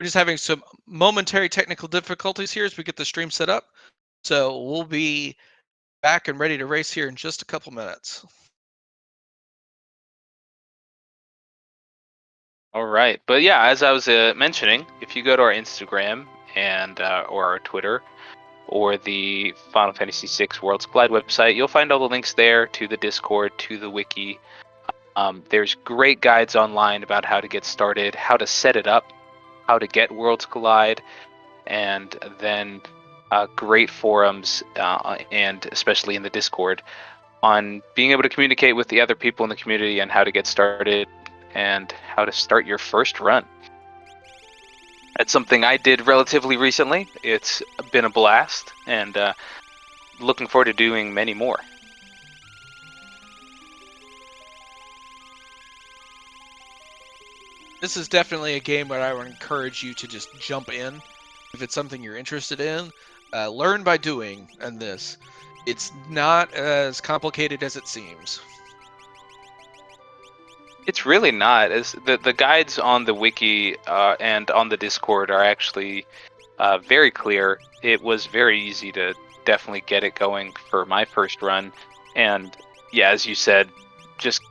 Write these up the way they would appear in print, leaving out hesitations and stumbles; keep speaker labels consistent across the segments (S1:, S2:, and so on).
S1: We're just having some momentary technical difficulties here as we get the stream set up. So we'll be back and ready to race here in just a couple minutes.
S2: All right, but yeah, as I was mentioning, if you go to our Instagram and or our Twitter or the Final Fantasy VI Worlds Collide website, you'll find all the links there to the Discord, to the wiki. There's great guides online about how to get started, how to set it up, how to get Worlds Collide, and then great forums, and especially in the Discord, on being able to communicate with the other people in the community and how to get started and how to start your first run. That's something I did relatively recently. It's been a blast, and looking forward to doing many more.
S1: This is definitely a game where I would encourage you to just jump in if it's something you're interested in. Learn by doing in this. It's not as complicated as it seems.
S2: It's really not. As the guides on the wiki and on the Discord are actually very clear. It was very easy to definitely get it going for my first run. And yeah, as you said, just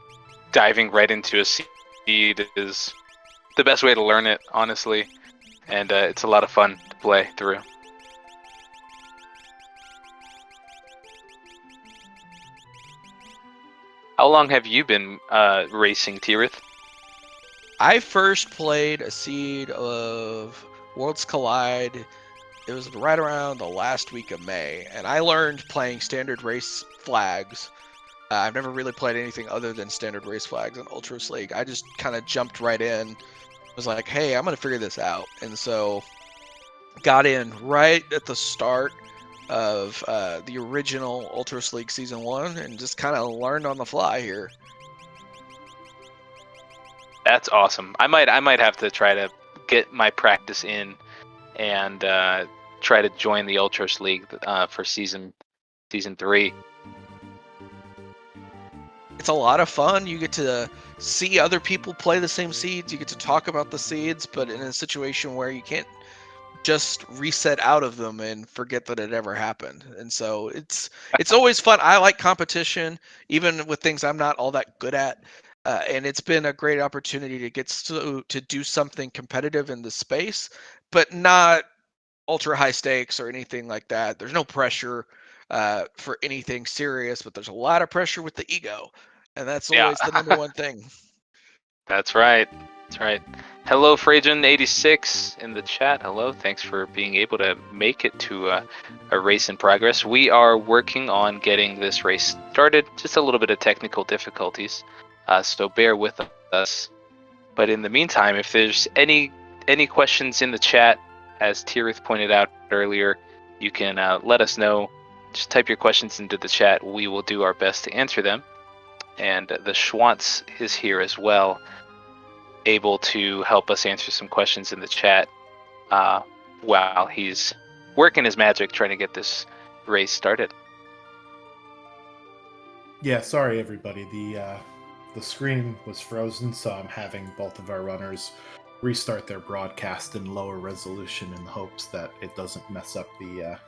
S2: diving right into a seed is the best way to learn it, honestly. And it's a lot of fun to play through. How long have you been racing, Tirith?
S1: I first played a seed of Worlds Collide. It was right around the last week of May, and I learned playing standard race flags. I've never really played anything other than standard race flags in Ultras League. I just kind of jumped right in. Was like, hey, I'm going to figure this out. And so got in right at the start of the original Ultras League Season 1 and just kind of learned on the fly here.
S2: That's awesome. I might have to try to get my practice in and try to join the Ultras League for season 3.
S1: It's a lot of fun. You get to see other people play the same seeds. You get to talk about the seeds, but in a situation where you can't just reset out of them and forget that it ever happened. And so it's always fun. I like competition, even with things I'm not all that good at. And it's been a great opportunity to get to do something competitive in the space, but not ultra high stakes or anything like that. There's no pressure for anything serious, but there's a lot of pressure with the ego. And that's always the number one thing.
S2: That's right. That's right. Hello, Frajan86 in the chat. Hello. Thanks for being able to make it to a race in progress. We are working on getting this race started. Just a little bit of technical difficulties, so bear with us. But in the meantime, if there's any questions in the chat, as Tirith pointed out earlier, you can let us know. Just type your questions into the chat. We will do our best to answer them. And the Schwantz is here as well, able to help us answer some questions in the chat while he's working his magic trying to get this race started.
S3: Yeah, sorry everybody. The screen was frozen, so I'm having both of our runners restart their broadcast in lower resolution in the hopes that it doesn't mess up the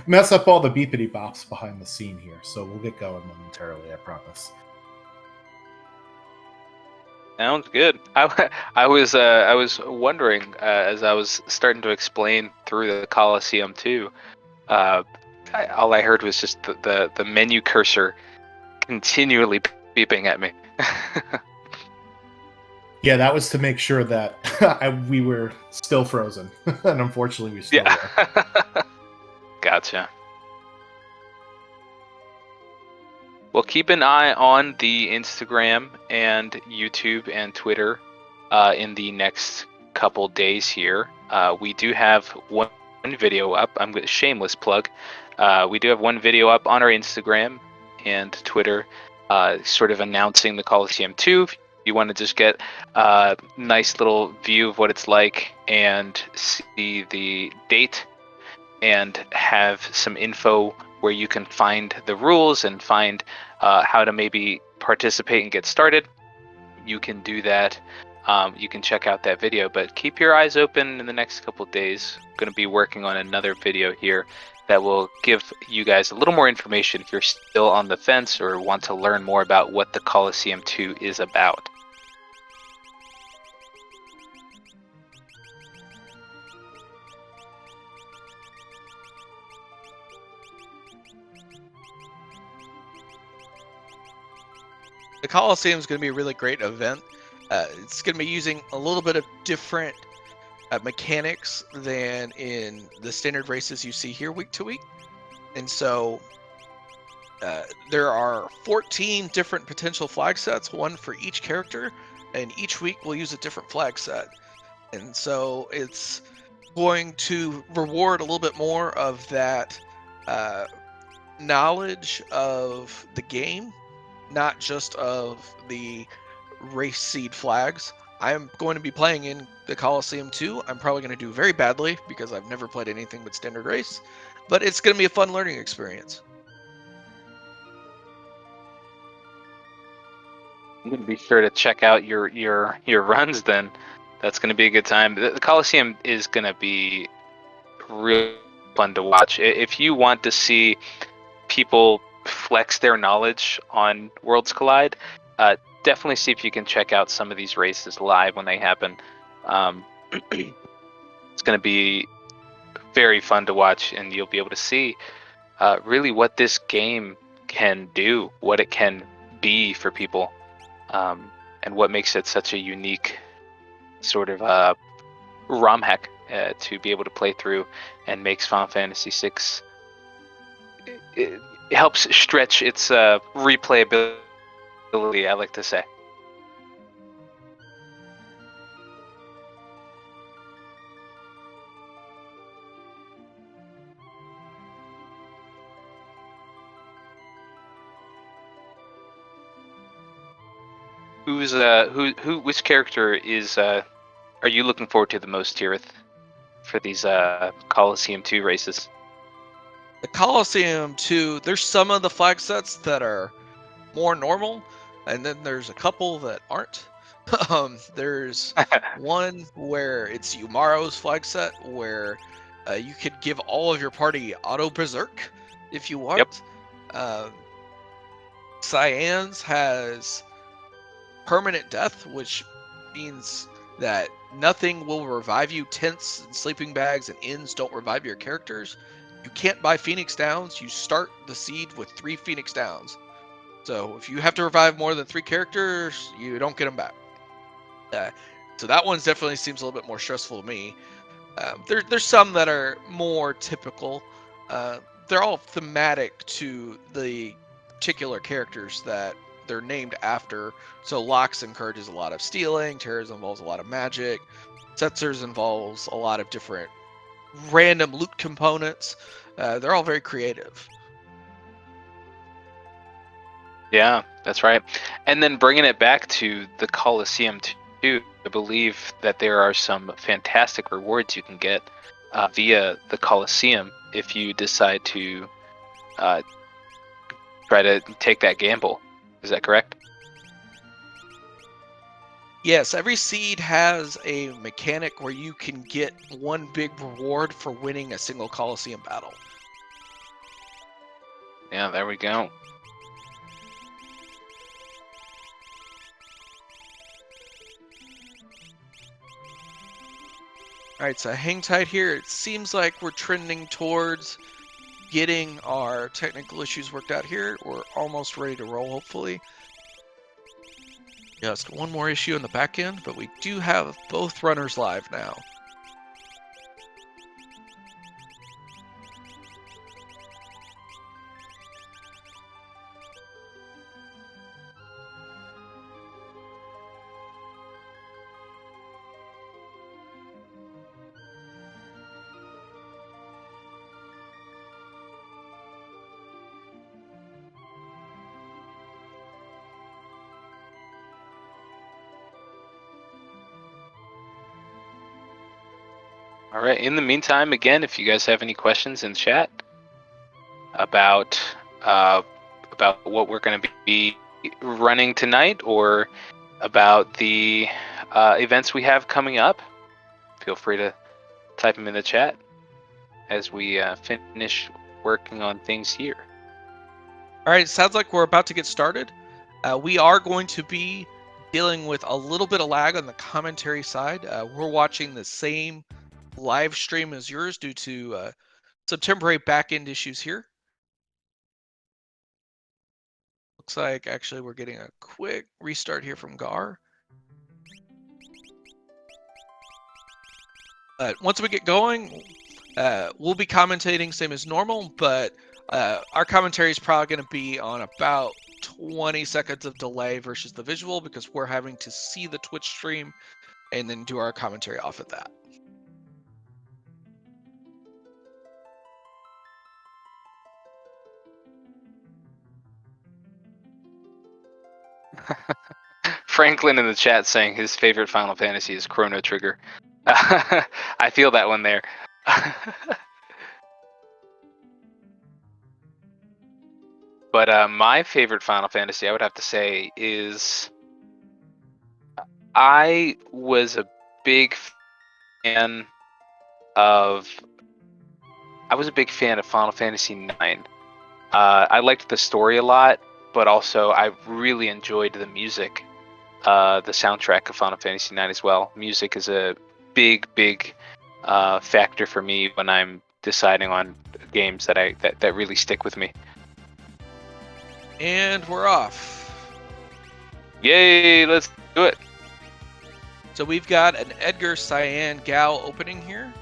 S3: mess up all the beepity bops behind the scene here. So we'll get going momentarily, I promise.
S2: Sounds good. I was wondering as I was starting to explain through the Coliseum too. All I heard was just the menu cursor continually beeping at me.
S3: Yeah, that was to make sure that we were still frozen, and unfortunately we still were.
S2: Gotcha. Well, keep an eye on the Instagram and YouTube and Twitter in the next couple days here. We do have one video up. I'm going to shameless plug. We do have one video up on our Instagram and Twitter, sort of announcing the Coliseum 2. If you want to just get a nice little view of what it's like and see the date and have some info where you can find the rules and find how to maybe participate and get started, you can do that you can check out that video. But keep your eyes open in the next couple days. I'm going to be working on another video here that will give you guys a little more information if you're still on the fence or want to learn more about what the Coliseum 2 is about.
S1: The Coliseum is going to be a really great event. It's going to be using a little bit of different mechanics than in the standard races you see here week to week. And so there are 14 different potential flag sets, one for each character, and each week we'll use a different flag set. And so it's going to reward a little bit more of that knowledge of the game, not just of the race seed flags. I'm going to be playing in the Coliseum 2. I'm probably going to do very badly because I've never played anything but standard race, but it's going to be a fun learning experience.
S2: I'm going to be sure to check out your runs then. That's going to be a good time. The Coliseum is going to be really fun to watch. If you want to see people flex their knowledge on Worlds Collide, definitely see if you can check out some of these races live when they happen. It's going to be very fun to watch, and you'll be able to see really what this game can do, what it can be for people, and what makes it such a unique sort of ROM hack to be able to play through, and makes Final Fantasy VI. It helps stretch its replayability, I like to say. Which character are you looking forward to the most, Tirith, for these Coliseum 2 races?
S1: The Coliseum 2, there's some of the flag sets that are more normal, and then there's a couple that aren't. There's one where it's Umaro's flag set, where you could give all of your party auto berserk if you want. Yep. Cyan's has permanent death, which means that nothing will revive you. Tents and sleeping bags and inns don't revive your characters. You can't buy Phoenix Downs. You start the seed with 3 Phoenix Downs. So if you have to revive more than 3 characters, you don't get them back. So that one definitely seems a little bit more stressful to me. There's some that are more typical. They're all thematic to the particular characters that they're named after. So Lox encourages a lot of stealing, Terrors involves a lot of magic, Setzers involves a lot of different random loot components. They're all very creative.
S2: Yeah, that's right. And then bringing it back to the Coliseum 2, I believe that there are some fantastic rewards you can get via the Coliseum if you decide to try to take that gamble. Is that correct?
S1: Yes, every seed has a mechanic where you can get one big reward for winning a single Coliseum battle.
S2: Yeah, there we go.
S1: Alright, so hang tight here. It seems like we're trending towards getting our technical issues worked out here. We're almost ready to roll, hopefully. Just one more issue in the back end, but we do have both runners live now.
S2: All right. In the meantime, again, if you guys have any questions in chat about what we're going to be running tonight, or about the events we have coming up, feel free to type them in the chat as we finish working on things here.
S1: All right, sounds like we're about to get started. We are going to be dealing with a little bit of lag on the commentary side. We're watching the same live stream as yours due to some temporary back-end issues here. Looks like actually we're getting a quick restart here from Gar. Once we get going, we'll be commentating same as normal, but our commentary is probably going to be on about 20 seconds of delay versus the visual because we're having to see the Twitch stream and then do our commentary off of that.
S2: Franklin in the chat saying his favorite Final Fantasy is Chrono Trigger. I feel that one there. But my favorite Final Fantasy, I would have to say, is I was a big fan of Final Fantasy 9. I liked the story a lot, but also I really enjoyed the music, the soundtrack of Final Fantasy 9 as well. Music is a big factor for me when I'm deciding on games that really stick with me.
S1: And we're off.
S2: Yay, let's do it.
S1: So we've got an Edgar, Cyan, Gao opening here.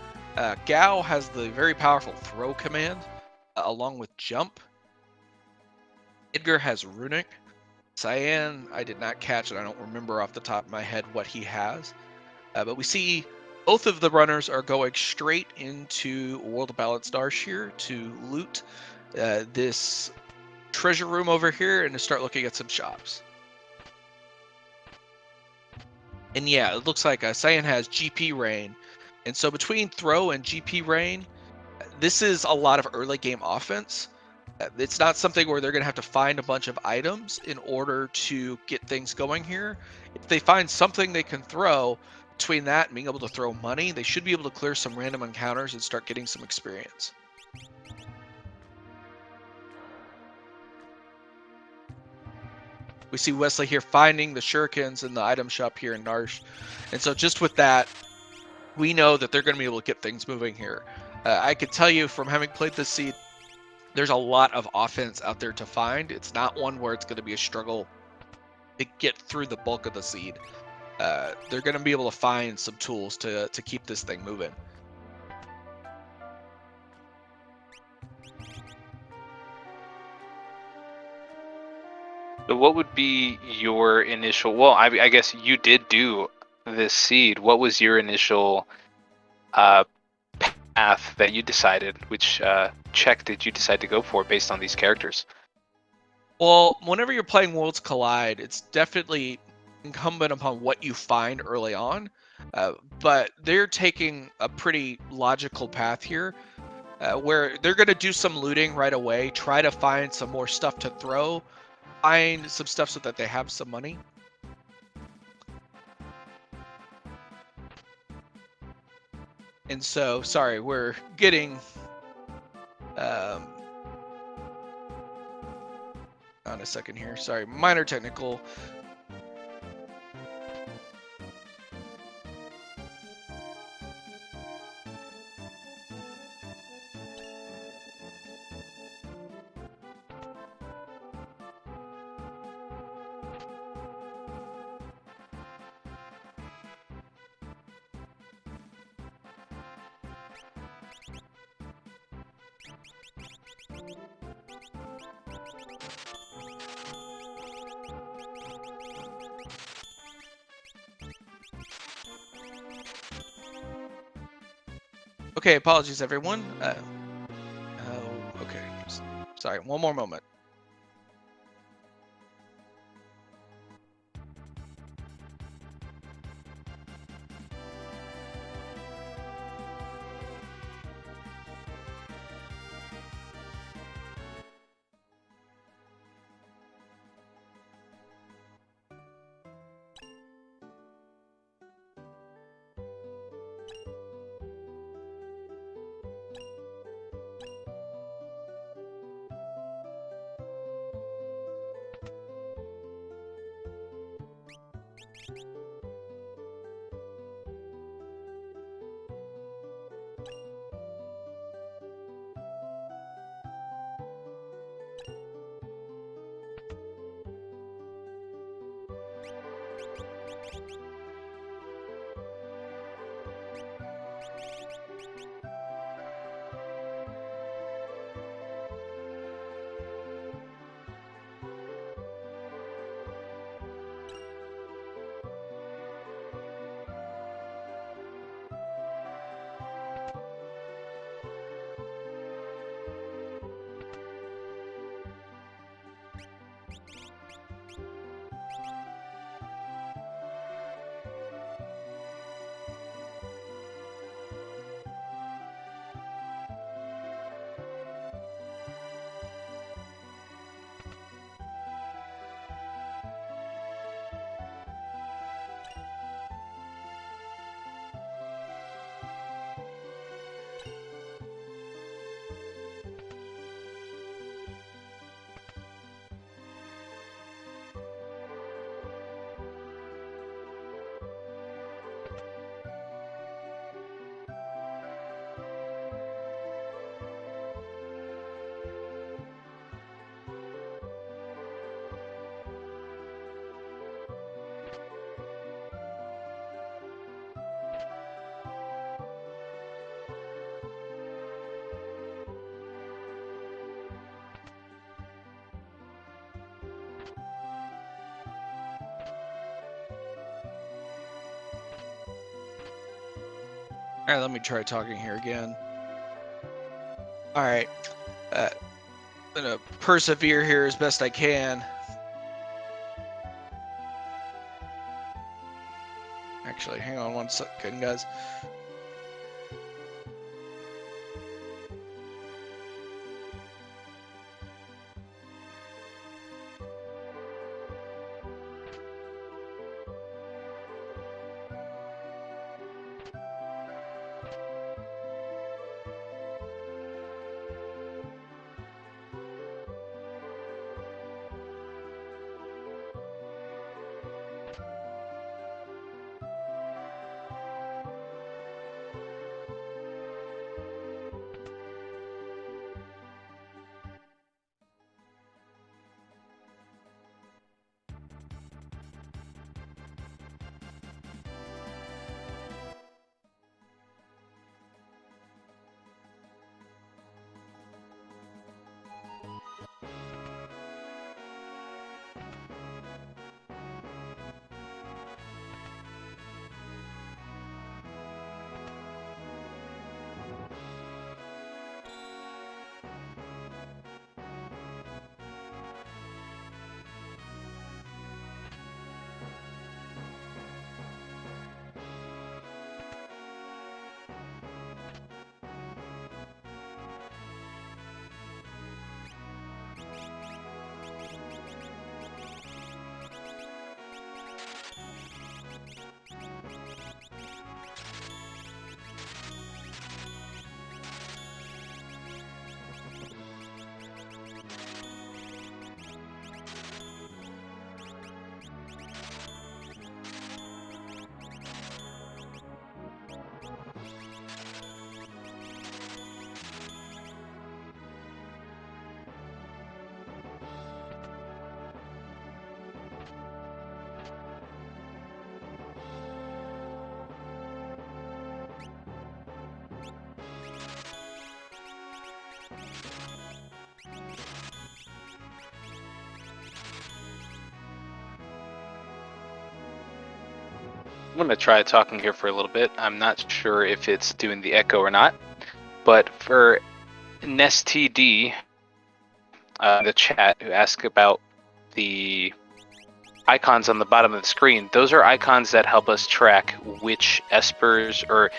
S1: Gao has the very powerful throw command along with jump. Edgar has runic. Cyan, I did not catch it. I don't remember off the top of my head what he has. But we see both of the runners are going straight into World of Balanced Stars here to loot this treasure room over here and to start looking at some shops. And yeah, it looks like Cyan has GP Rain. And so between throw and GP Rain, this is a lot of early game offense. It's not something where they're going to have to find a bunch of items in order to get things going here. If they find something they can throw, between that and being able to throw money, they should be able to clear some random encounters and start getting some experience. We see Wesley here finding the shurikens in the item shop here in Narsh. And so just with that, we know that they're going to be able to get things moving here. I could tell you from having played this seed, there's a lot of offense out there to find. It's not one where it's going to be a struggle to get through the bulk of the seed. They're going to be able to find some tools to keep this thing moving.
S2: So what would be your initial, well, I guess you did do this seed. What was your initial path that you decided? Which check did you decide to go for based on these characters?
S1: Well, whenever you're playing Worlds Collide, it's definitely incumbent upon what you find early on. But they're taking a pretty logical path here where they're going to do some looting right away, try to find some more stuff to throw, find some stuff so that they have some money. And so, sorry, we're getting on a second here. Sorry, minor technical. Okay, apologies everyone. Okay, sorry, one more moment. All right, let me try talking here again. All right, I'm gonna persevere here as best I can. Actually, hang on one second, guys.
S2: I'm going to try talking here for a little bit. I'm not sure if it's doing the echo or not, but for NestTD, the chat, who asked about the icons on the bottom of the screen, those are icons that help us track which espers, or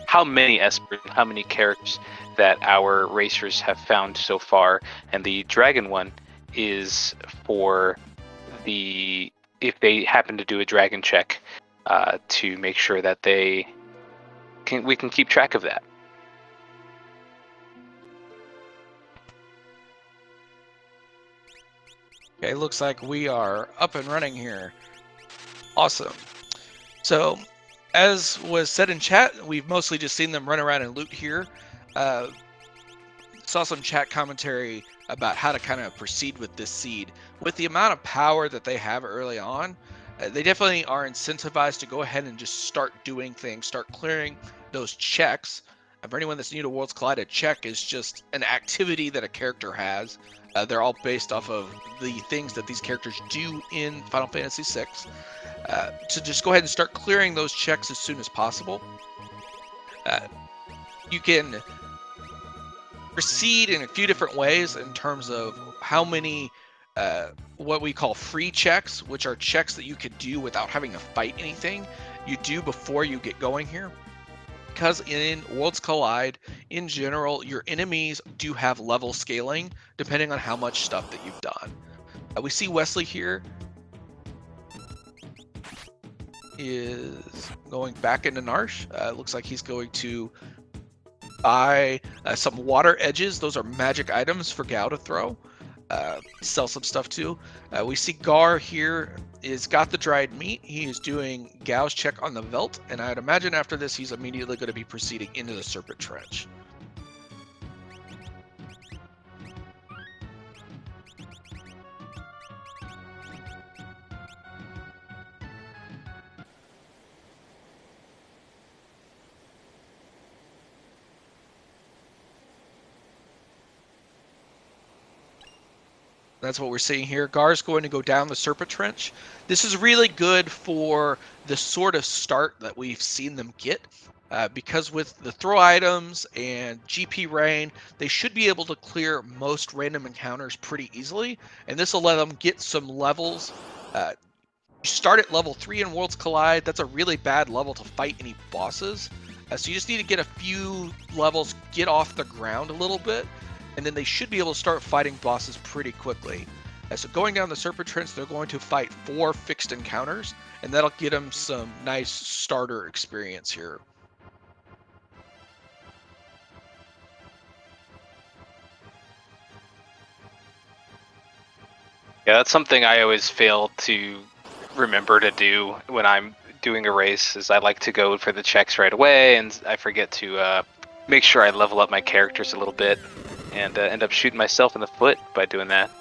S2: how many espers, how many characters that our racers have found so far. And the dragon one is for the, if they happen to do a dragon check, to make sure that we can keep track of that.
S1: Okay, looks like we are up and running here. Awesome. So, as was said in chat, we've mostly just seen them run around and loot here. Saw some chat commentary about how to kind of proceed with this seed. With the amount of power that they have early on, they definitely are incentivized to go ahead and just start doing things, start clearing those checks. For anyone that's new to Worlds Collide, a check is just an activity that a character has. They're all based off of the things that these characters do in Final Fantasy VI. So just go ahead and start clearing those checks as soon as possible. You can proceed in a few different ways in terms of how many what we call free checks, which are checks that you could do without having to fight anything, you do before you get going here. Because in Worlds Collide, in general, your enemies do have level scaling depending on how much stuff that you've done. We see Wesley here is going back into Narsh. Looks like he's going to buy some water edges. Those are magic items for Gao to throw. Sell some stuff too. We see Gar here is got the dried meat. He is doing Gao's check on the Velt, and I'd imagine after this he's immediately going to be proceeding into the Serpent Trench. That's what we're seeing here. Gar's going to go down the Serpent Trench. This is really good for the sort of start that we've seen them get. because with the throw items and GP rain, they should be able to clear most random encounters pretty easily, and this will let them get some levels. You start at level 3 in Worlds Collide. That's a really bad level to fight any bosses. So you just need to get a few levels, get off the ground a little bit, and then they should be able to start fighting bosses pretty quickly. So going down the Serpent Trench, they're going to fight 4 fixed encounters, and that'll get them some nice starter experience here.
S2: Yeah, that's something I always fail to remember to do when I'm doing a race, is I like to go for the checks right away, and I forget to make sure I level up my characters a little bit, and end up shooting myself in the foot by doing that.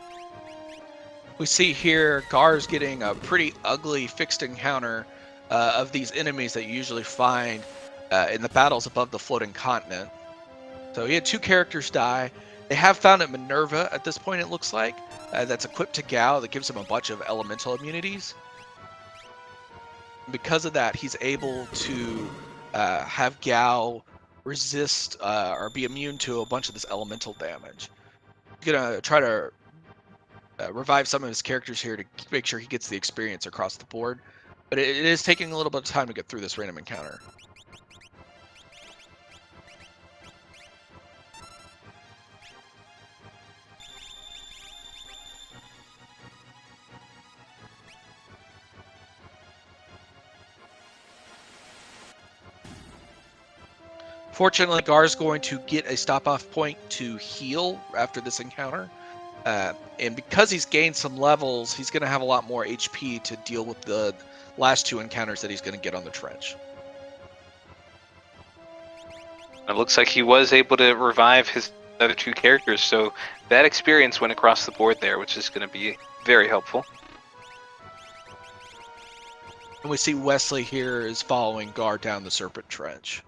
S1: We see here Gar's getting a pretty ugly fixed encounter of these enemies that you usually find in the battles above the floating continent. So he had 2 characters die. They have found a Minerva at this point, it looks like, that's equipped to Gao that gives him a bunch of elemental immunities. Because of that, he's able to have Gao resist or be immune to a bunch of this elemental damage. He's gonna try to revive some of his characters here to make sure he gets the experience across the board. But it is taking a little bit of time to get through this random encounter. Fortunately, Gar's going to get a stop-off point to heal after this encounter. And because he's gained some levels, he's going to have a lot more HP to deal with the last 2 encounters that he's going to get on the trench.
S2: It looks like he was able to revive his other 2 characters, so that experience went across the board there, which is going to be very helpful.
S1: And we see Wesley here is following Gar down the Serpent Trench.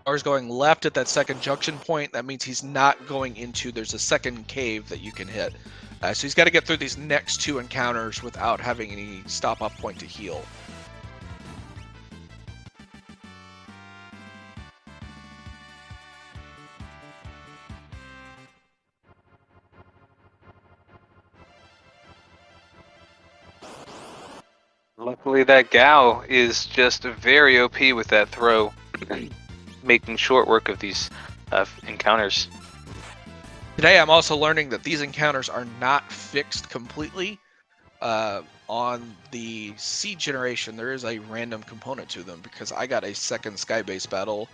S1: Gar's going left at that second junction point. That means he's not going into, there's a second cave that you can hit. So he's got to get through these next 2 encounters without having any stop-off point to heal.
S2: Luckily, that Gao is just very OP with that throw, making short work of these encounters.
S1: Today, I'm also learning that these encounters are not fixed completely. On the seed generation, there is a random component to them because I got a second sky base battle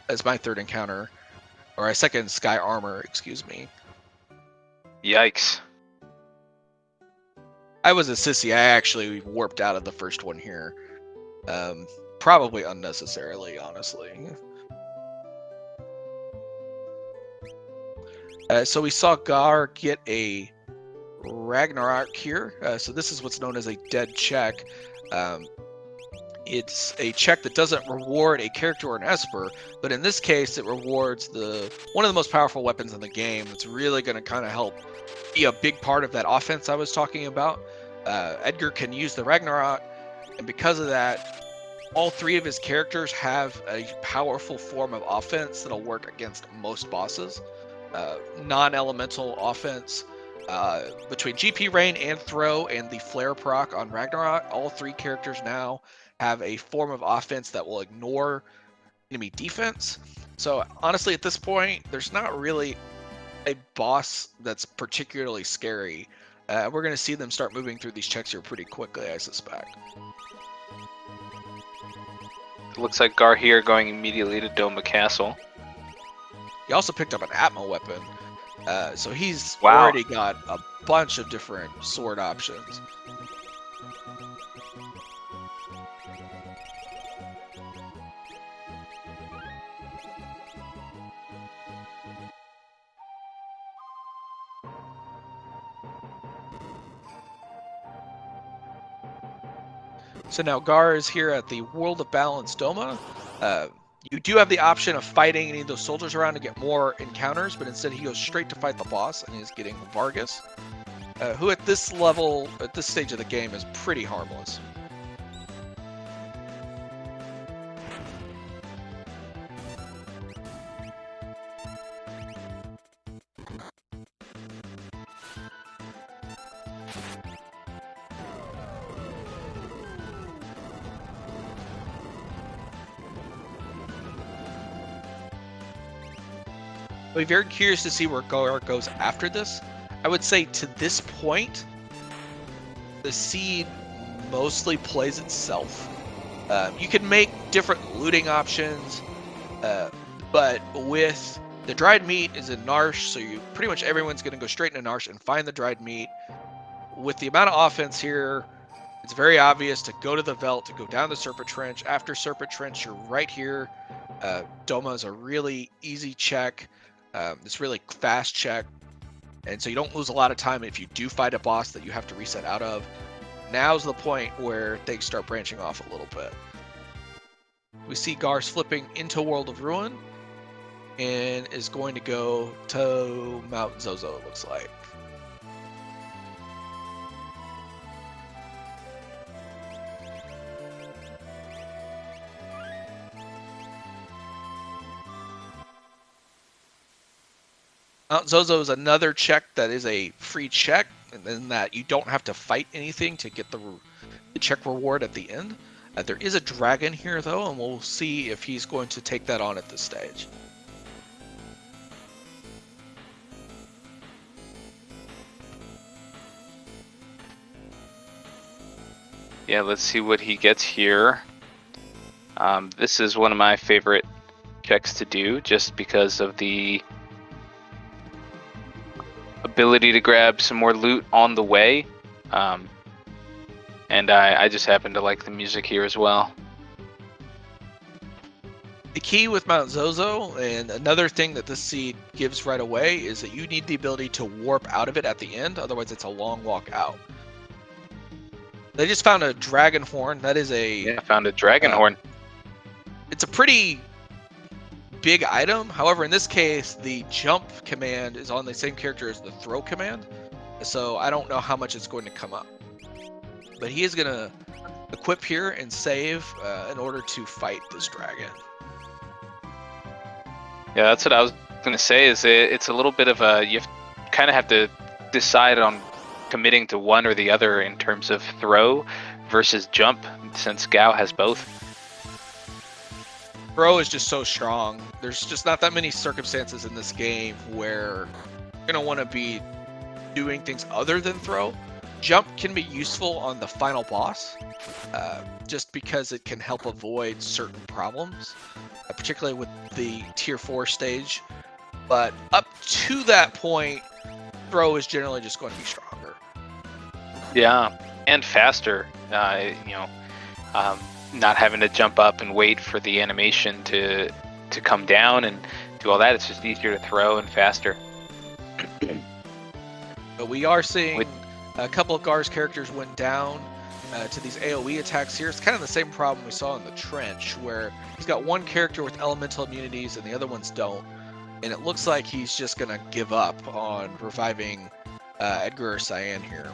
S1: as my 3rd encounter, or a second sky armor, excuse me.
S2: Yikes.
S1: I was a sissy. I actually warped out of the first one here. Probably unnecessarily, honestly. So we saw Gar get a Ragnarok here. So this is what's known as a dead check. It's a check that doesn't reward a character or an Esper, but in this case, it rewards one of the most powerful weapons in the game. It's really going to kind of help be a big part of that offense I was talking about. Edgar can use the Ragnarok, and because of that, all 3 of his characters have a powerful form of offense that'll work against most bosses. Non-elemental offense between GP Rain and Throw and the Flare proc on Ragnarok, all 3 characters now have a form of offense that will ignore enemy defense. So honestly, at this point, there's not really a boss that's particularly scary. We're going to see them start moving through these checks here pretty quickly, I suspect.
S2: It looks like Gar here going immediately to Doma Castle.
S1: He also picked up an Atma weapon, so he's
S2: Wow.
S1: already got a bunch of different sword options. So now Gar is here at the World of Balance Doma. You do have the option of fighting any of those soldiers around to get more encounters, but instead he goes straight to fight the boss, and he's getting Vargas, who at this level, at this stage of the game, is pretty harmless. I'll be very curious to see where Gar goes after this. I would say to this point, the seed mostly plays itself. You can make different looting options, but with the dried meat is in Narsh, so you pretty much everyone's going to go straight into Narsh and find the dried meat. With the amount of offense here, it's very obvious to go to the Veld, to go down the Serpent Trench. After Serpent Trench, you're right here. Doma is a really easy check. It's really fast check, and so you don't lose a lot of time if you do fight a boss that you have to reset out of. Now's the point where things start branching off a little bit. We see Gar's flipping into World of Ruin and is going to go to Mount Zozo, it looks like. Mount Zozo is another check that is a free check, and then that you don't have to fight anything to get the check reward at the end. There is a dragon here, though, and we'll see if he's going to take that on at this stage.
S2: Yeah, let's see what he gets here. This is one of my favorite checks to do, just because of the ability to grab some more loot on the way. And I just happen to like the music here as well.
S1: The key with Mount Zozo, and another thing that this seed gives right away, is that you need the ability to warp out of it at the end, otherwise it's a long walk out. They just found a dragon horn. That is a...
S2: Yeah, I found a dragon horn.
S1: It's a pretty big item. However, in this case, the jump command is on the same character as the throw command, so I don't know how much it's going to come up. But he is going to equip here and save in order to fight this dragon.
S2: Yeah, that's what I was going to say, is it's a little bit of a... You kind of have to decide on committing to one or the other in terms of throw versus jump, since Gao has both.
S1: Throw is just so strong. There's just not that many circumstances in this game where you're going to want to be doing things other than throw. Jump can be useful on the final boss, just because it can help avoid certain problems, particularly with the tier 4 stage. But up to that point, throw is generally just going to be stronger.
S2: Yeah, and faster. Not having to jump up and wait for the animation to come down and do all that. It's just easier to throw and faster.
S1: But we are seeing a couple of Gar's characters went down to these AoE attacks here. It's kind of the same problem we saw in the Trench, where he's got one character with elemental immunities and the other ones don't. And it looks like he's just going to give up on reviving Edgar or Cyan here.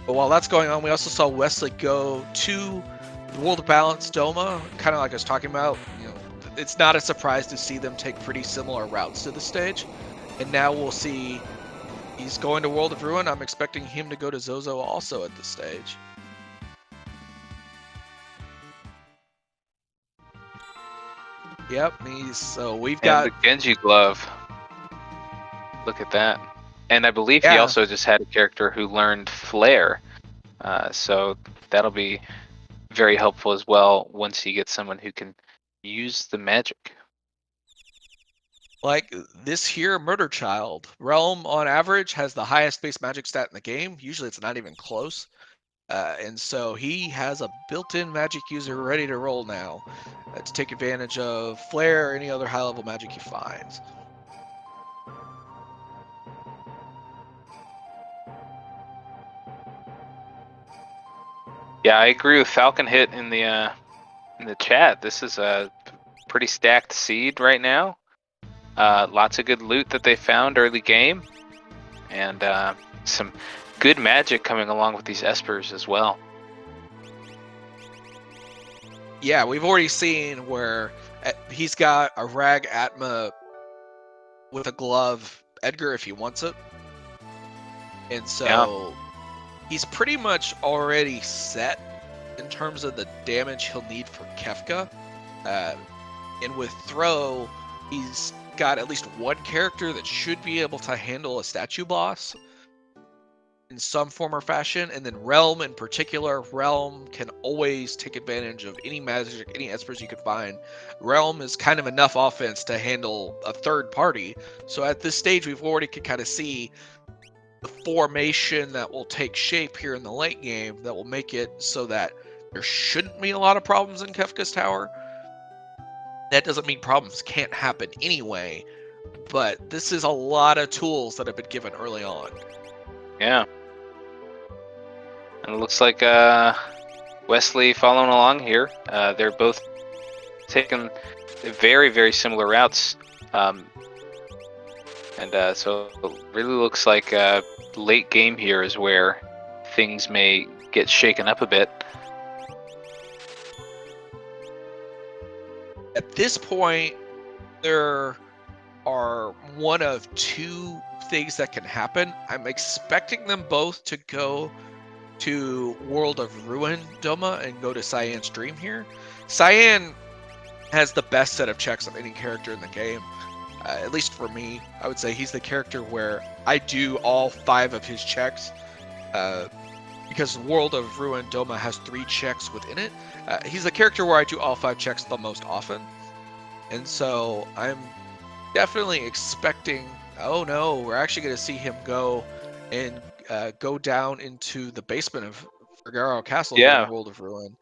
S1: But while that's going on, we also saw Wesley go to the World of Balance Doma, kind of like I was talking about. You know, it's not a surprise to see them take pretty similar routes to the stage. And now we'll see he's going to World of Ruin. I'm expecting him to go to Zozo also at this stage. Yep, so we've got
S2: the Genji glove. Look at that. And I believe he also just had a character who learned Flare. So that'll be very helpful as well once he gets someone who can use the magic.
S1: Like this here, Murder Child. Realm, on average, has the highest base magic stat in the game. Usually it's not even close. And so he has a built-in magic user ready to roll now to take advantage of Flare or any other high-level magic he finds.
S2: Yeah, I agree with Falcon Hit in the in the chat. This is a pretty stacked seed right now. Lots of good loot that they found early game, and some good magic coming along with these espers as well.
S1: Yeah, we've already seen where he's got a Rag Atma with a glove Edgar if he wants it. And so he's pretty much already set in terms of the damage he'll need for Kefka. And with Throw, he's got at least one character that should be able to handle a statue boss in some form or fashion. And then Realm in particular, Realm can always take advantage of any magic, any espers you can find. Realm is kind of enough offense to handle a third party. So at this stage, we've already could kind of see the formation that will take shape here in the late game that will make it so that there shouldn't be a lot of problems in Kefka's tower. That doesn't mean problems can't happen anyway, but this is a lot of tools that have been given early on.
S2: Yeah. And it looks like Wesley following along here. They're both taking very, very similar routes. And so it really looks like late game here is where things may get shaken up a bit.
S1: At this point, there are one of two things that can happen. I'm expecting them both to go to World of Ruin Doma and go to Cyan's Dream here. Cyan has the best set of checks of any character in the game. At least for me, I would say he's the character where I do all 5 of his checks. Because World of Ruin Doma has 3 checks within it. He's the character where I do all 5 checks the most often. And so I'm definitely expecting, oh no, we're actually going to see him go and go down into the basement of Figaro Castle here in World of Ruin.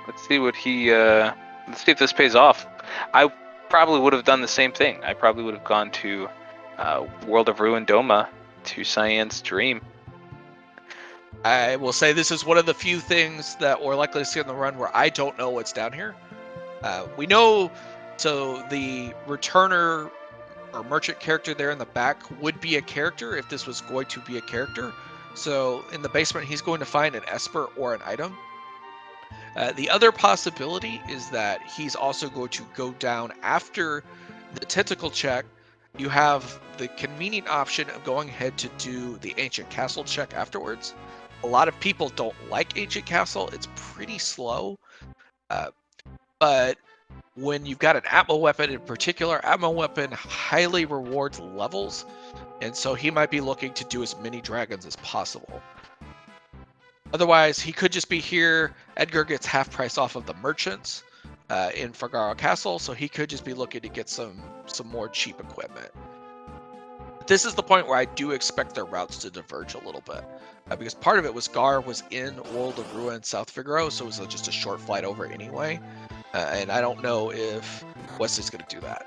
S2: Let's see what he. Let's see if this pays off. I probably would have done the same thing. I probably would have gone to World of Ruin Doma to Cyan's Dream.
S1: I will say this is one of the few things that we're likely to see on the run where I don't know what's down here. We know, so the returner or merchant character there in the back would be a character if this was going to be a character. So in the basement, he's going to find an esper or an item. The other possibility is that he's also going to go down after the tentacle check. You have the convenient option of going ahead to do the ancient castle check afterwards. A lot of people don't like ancient castle. It's pretty slow. But when you've got an Atma weapon in particular, Atma weapon highly rewards levels. And so he might be looking to do as many dragons as possible. Otherwise, he could just be here. Edgar gets half price off of the merchants in Figaro Castle, so he could just be looking to get some more cheap equipment. This is the point where I do expect their routes to diverge a little bit. Because part of it was Gar was in World of Ruin South Figaro, so it was just a short flight over anyway. And I don't know if Wesley's going to do that.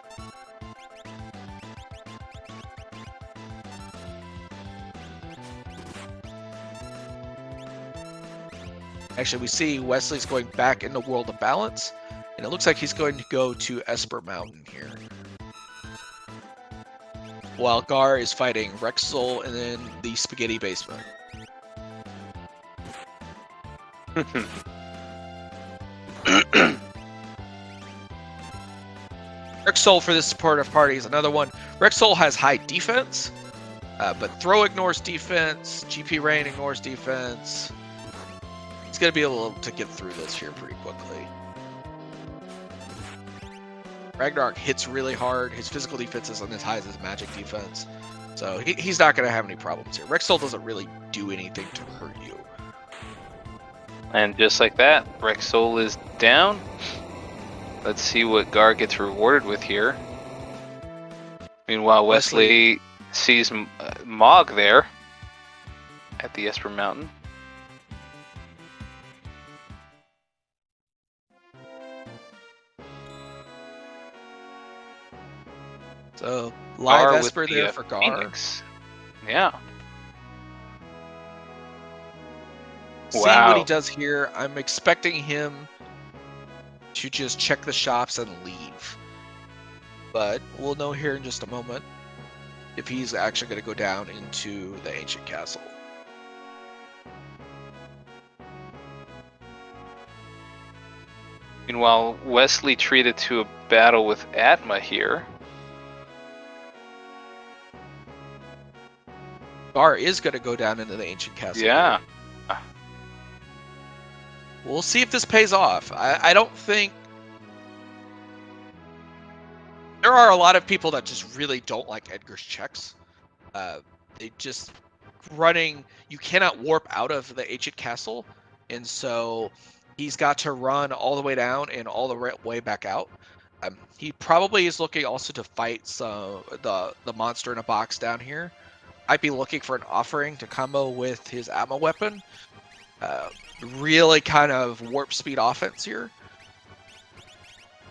S1: Actually, we see Wesley's going back into World of Balance, and it looks like he's going to go to Esper Mountain here. While Gar is fighting Rexel and then the Spaghetti Basement. Rexel for this supportive party is another one. Rexel has high defense, but Throw ignores defense, GP Rain ignores defense. He's going to be able to get through this here pretty quickly. Ragnarok hits really hard. His physical defense isn't as high as his magic defense. So he's not going to have any problems here. Rexel doesn't really do anything to hurt you.
S2: And just like that, Rexol is down. Let's see what Gar gets rewarded with here. Meanwhile, Wesley sees Mog there at the Esper Mountain.
S1: So live
S2: Gar
S1: Esper
S2: with
S1: there
S2: the,
S1: for Gar.
S2: Phoenix. Yeah.
S1: See what he
S2: Wow.
S1: does here. I'm expecting him to just check the shops and leave. But we'll know here in just a moment if he's actually going to go down into the ancient castle.
S2: Meanwhile, Wesley treated to a battle with Atma here.
S1: Gar is going to go down into the ancient castle.
S2: Yeah.
S1: Here. We'll see if this pays off. I don't think... There are a lot of people that just really don't like Edgar's checks. They just... running... You cannot warp out of the ancient castle. And so he's got to run all the way down and all the way back out. He probably is looking also to fight the monster in a box down here. I'd be looking for an offering to combo with his Atma weapon. Really kind of warp speed offense here.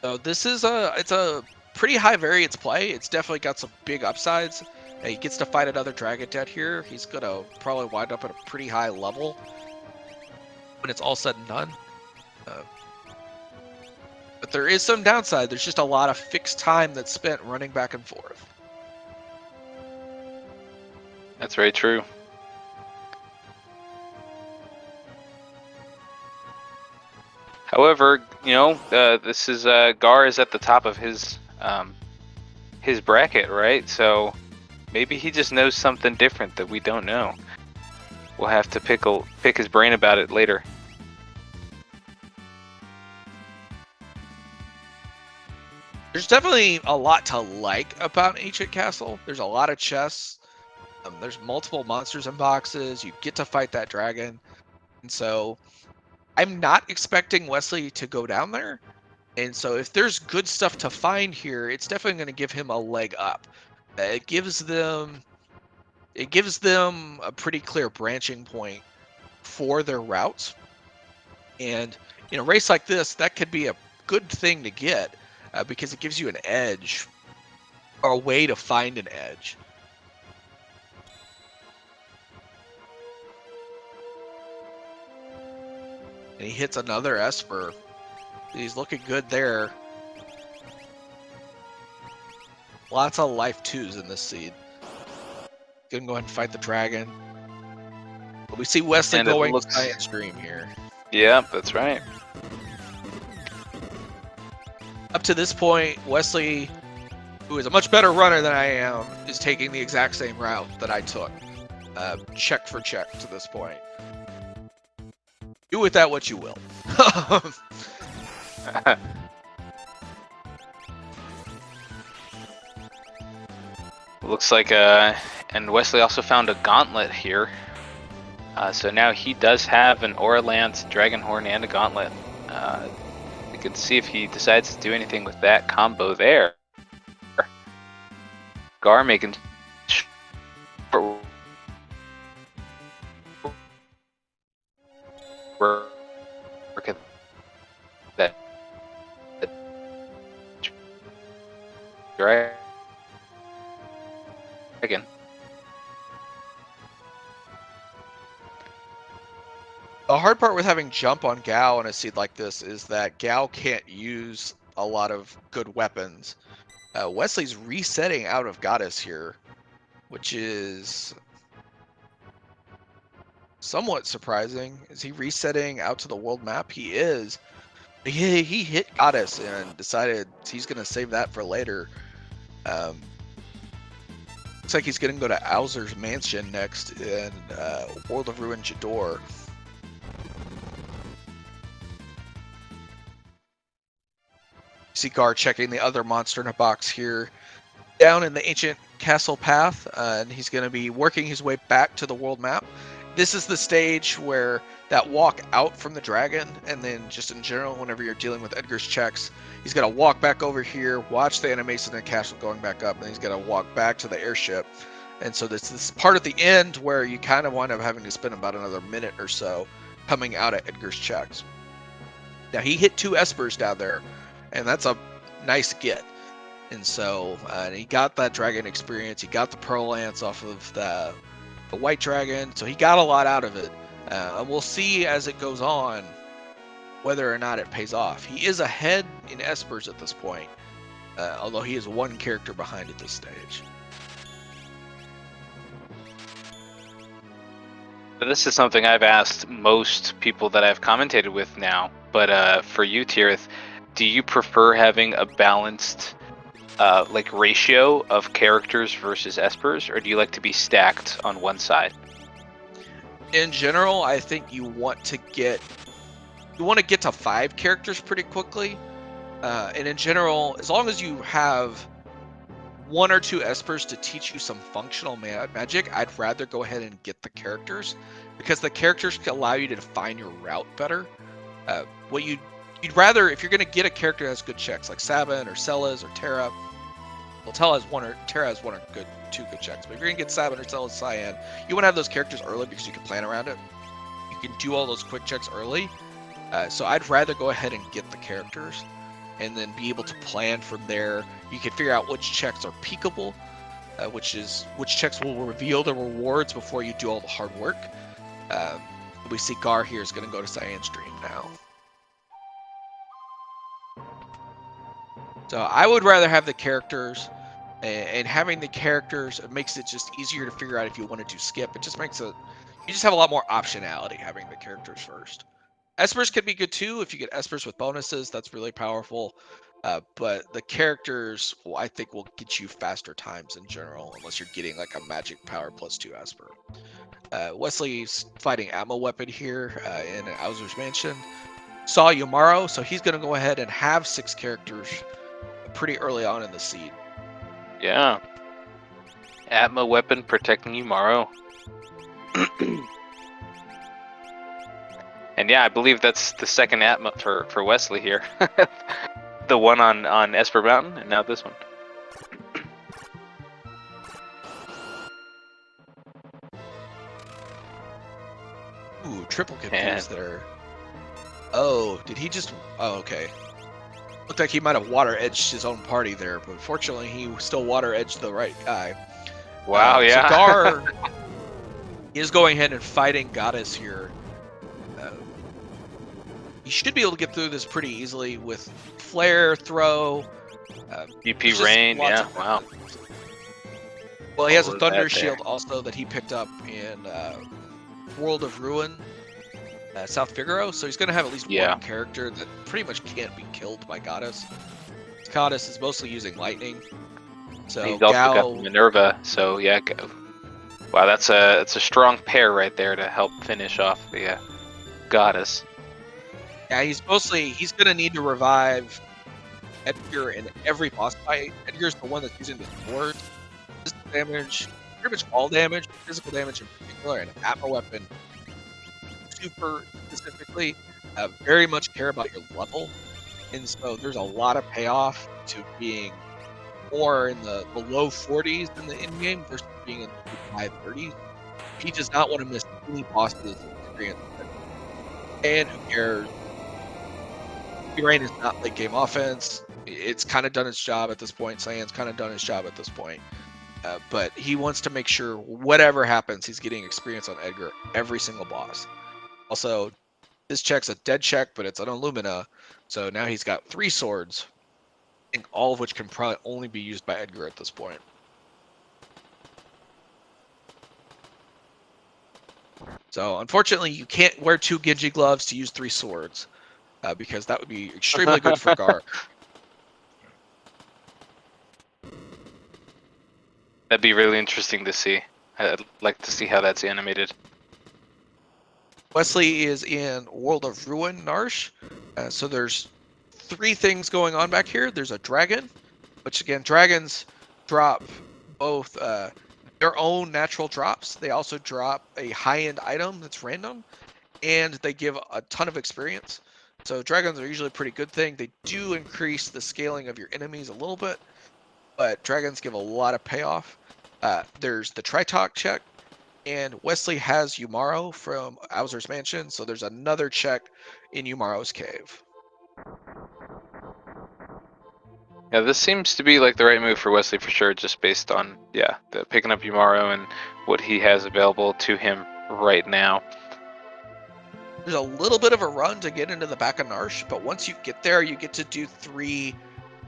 S1: So this is it's a pretty high variance play. It's definitely got some big upsides. He gets to fight another Dragon Dead here. He's gonna probably wind up at a pretty high level when it's all said and done. But there is some downside. There's just a lot of fixed time that's spent running back and forth.
S2: That's very true. However, you know, this is Gar is at the top of his bracket, right? So maybe he just knows something different that we don't know. We'll have to pick his brain about it later.
S1: There's definitely a lot to like about Ancient Castle. There's a lot of chests. There's multiple monsters and boxes. You get to fight that dragon. And so I'm not expecting Wesley to go down there. And so if there's good stuff to find here, it's definitely going to give him a leg up. It gives them a pretty clear branching point for their routes. And in a race like this, that could be a good thing to get because it gives you an edge or a way to find an edge. And he hits another Esper. He's looking good there. Lots of life 2s in this seed. Gonna go ahead and fight the dragon. But we see Wesley going giant stream here.
S2: Yeah, that's right.
S1: Up to this point, Wesley, who is a much better runner than I am, is taking the exact same route that I took. Check for check to this point. Do with that what you will.
S2: Looks like and Wesley also found a gauntlet here. So now he does have an Aura Lance, Dragon Horn, and a gauntlet. We can see if he decides to do anything with that combo there. Gar making work at that dragon.
S1: The hard part with having jump on Gao in a seed like this is that Gao can't use a lot of good weapons. Wesley's resetting out of Goddess here, which is somewhat surprising. Is he resetting out to the world map? He is. He hit Goddess and decided he's going to save that for later. Looks like he's going to go to Owser's Mansion next in World of Ruin Jador. See Gar checking the other monster in a box here down in the ancient castle path, and he's going to be working his way back to the world map. This is the stage where that walk out from the dragon, and then just in general, whenever you're dealing with Edgar's checks, he's going to walk back over here, watch the animation in the castle going back up, and he's going to walk back to the airship. And so this part at the end where you kind of wind up having to spend about another minute or so coming out of Edgar's checks. Now, he hit 2 Espers down there, and that's a nice get. And so he got that dragon experience. He got the Pearl Lance off of the White Dragon. So he got a lot out of it. And we'll see as it goes on whether or not it pays off. He is ahead in Espers at this point, although he is one character behind at this stage.
S2: This is something I've asked most people that I've commentated with now, but for you, Tirith, do you prefer having a balanced like ratio of characters versus espers, or do you like to be stacked on one side?
S1: In general, I think you want to get to 5 characters pretty quickly. And in general, as long as you have 1 or 2 espers to teach you some functional magic, I'd rather go ahead and get the characters, because the characters can allow you to define your route better. What you'd rather, if you're going to get a character that has good checks, like Sabin or Celes or Terra. Well, Terra has 1 or 2 good checks. But if you're going to get Sabin or Celes, Cyan, you want to have those characters early because you can plan around it. You can do all those quick checks early. So I'd rather go ahead and get the characters and then be able to plan from there. You can figure out which checks are peakable, which checks will reveal the rewards before you do all the hard work. We see Gar here is going to go to Cyan's Dream now. So I would rather have the characters, and having the characters makes it just easier to figure out if you want to do skip. It just makes you just have a lot more optionality having the characters first. Espers can be good too. If you get Espers with bonuses, that's really powerful. But the characters, I think, will get you faster times in general, unless you're getting like a magic power +2 Esper. Wesley's fighting Atma Weapon here in Owser's Mansion. Saw Yumaro, so he's going to go ahead and have 6 characters pretty early on in the seed.
S2: Yeah. Atma Weapon protecting Yumaro. And yeah, I believe that's the second Atma for Wesley here. The one on Esper Mountain, and now this one.
S1: Ooh, triple confused there. Oh, did he just... Oh, okay. Looked like he might have water edged his own party there, but fortunately he still water edged the right guy.
S2: Wow, yeah.
S1: So Gar is going ahead and fighting Goddess here. He should be able to get through this pretty easily with Flare, Throw.
S2: UP Rain, yeah, wow.
S1: Well, he has a Thunder Shield also that he picked up in World of Ruin, South Figaro, so he's going to have at least one character that pretty much can't be killed by Goddess. Goddess is mostly using Lightning. So
S2: he's also got Minerva, so yeah. Wow, that's a strong pair right there to help finish off the Goddess.
S1: Yeah, he's going to need to revive Edgar in every boss fight. Edgar's the one that's using the sword. Physical damage, pretty much all damage, physical damage in particular, and Atma Weapon super specifically very much care about your level. And so there's a lot of payoff to being more in the low 40s in the end game versus being in the high 30s. He does not want to miss any bosses experience. And who cares? Rain is not late game offense. It's kind of done its job at this point. Cyan's kind of done his job at this point. But he wants to make sure whatever happens, he's getting experience on Edgar every single boss. Also, this check's a dead check, but it's an Illumina. So now he's got 3 swords, I think all of which can probably only be used by Edgar at this point. So unfortunately, you can't wear 2 Genji gloves to use 3 swords. Because that would be extremely good for Gar.
S2: That'd be really interesting to see. I'd like to see how that's animated.
S1: Wesley is in World of Ruin, Narsh. So there's 3 things going on back here. There's a dragon, which again, dragons drop both their own natural drops. They also drop a high-end item that's random, and they give a ton of experience. So dragons are usually a pretty good thing. They do increase the scaling of your enemies a little bit, but dragons give a lot of payoff. There's the Tritok check, and Wesley has Yumaro from Owser's Mansion, so there's another check in Yumaro's cave.
S2: Yeah, this seems to be like the right move for Wesley for sure, just based on the picking up Yumaro and what he has available to him right now.
S1: There's a little bit of a run to get into the back of Narsh, but once you get there, you get to do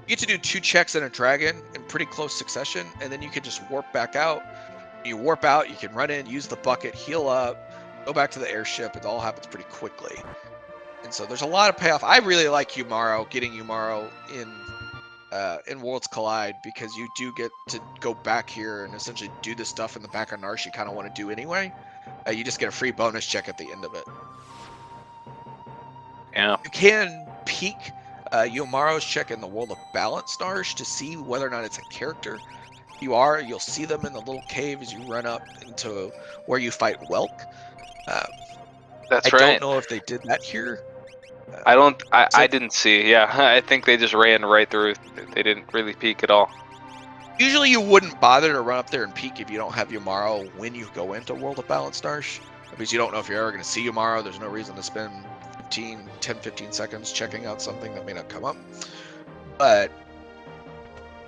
S1: 2 checks and a dragon in pretty close succession, and then you can just warp back out. You warp out, you can run in, use the bucket, heal up, go back to the airship. It all happens pretty quickly. And so there's a lot of payoff. I really like Yumaro, getting Yumaro in Worlds Collide, because you do get to go back here and essentially do the stuff in the back of Narsh you kind of want to do anyway. You just get a free bonus check at the end of it.
S2: Yeah.
S1: You can peek Yomaro's check in the World of Balance Narsh to see whether or not it's a character. You'll see them in the little cave as you run up into where you fight Welk.
S2: That's
S1: I
S2: right.
S1: don't know if they did that here.
S2: I didn't see. Yeah, I think they just ran right through. They didn't really peek at all.
S1: Usually you wouldn't bother to run up there and peek if you don't have Yumaro when you go into World of Balance Narsh, because you don't know if you're ever going to see Yumaro. There's no reason to spend 10-15 seconds checking out something that may not come up. But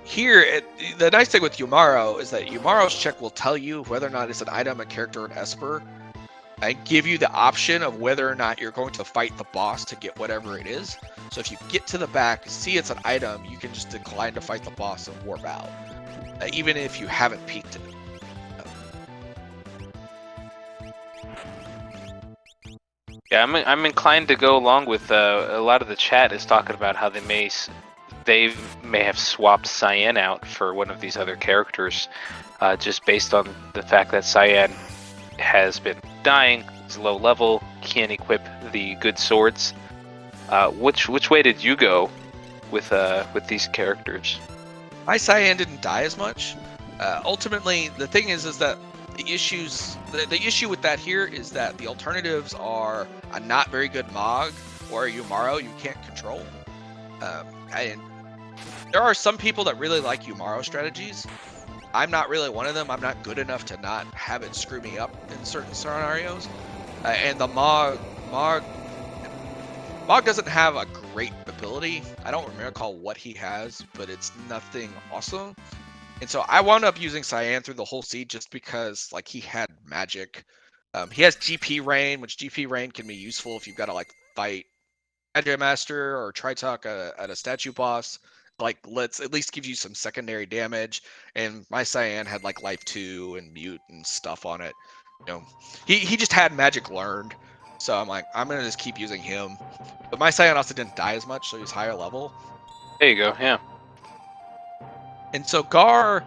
S1: here, the nice thing with Yumaro is that Yumaro's check will tell you whether or not it's an item, a character, an Esper, and give you the option of whether or not you're going to fight the boss to get whatever it is. So if you get to the back, see it's an item, you can just decline to fight the boss and warp out, even if you haven't peeked it.
S2: Yeah, I'm inclined to go along with a lot of the chat is talking about how they may have swapped Cyan out for one of these other characters, just based on the fact that Cyan has been dying, is low level, can't equip the good swords. Which way did you go with these characters?
S1: My Cyan didn't die as much. Ultimately, the thing is that the issue with that here is that the alternatives are a not very good Mog or a Yumaro you can't control. And there are some people that really like Yumaro strategies. I'm not really one of them. I'm not good enough to not have it screw me up in certain scenarios. And the Mog doesn't have a great ability. I don't recall what he has, but it's nothing awesome. And so I wound up using Cyan through the whole seed just because, like, he had magic. He has GP Rain, which GP Rain can be useful if you've got to, like, fight Magic Master or Tritalk at a statue boss. Like, let's at least give you some secondary damage. And my Cyan had, like, Life 2 and Mute and stuff on it. You know, he just had magic learned. So I'm like, I'm going to just keep using him. But my Cyan also didn't die as much, so he's higher level.
S2: There you go, yeah.
S1: And so Gar,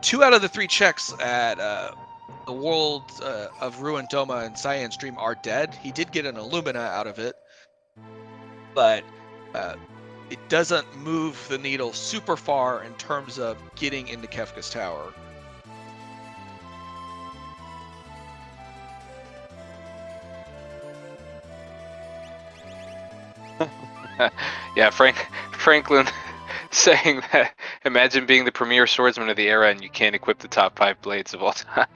S1: 2 out of the 3 checks at the World of Ruin Doma and Cyan's Dream are dead. He did get an Illumina out of it, but it doesn't move the needle super far in terms of getting into Kefka's Tower.
S2: Yeah, Franklin saying that, imagine being the premier swordsman of the era and you can't equip the top 5 blades of all time.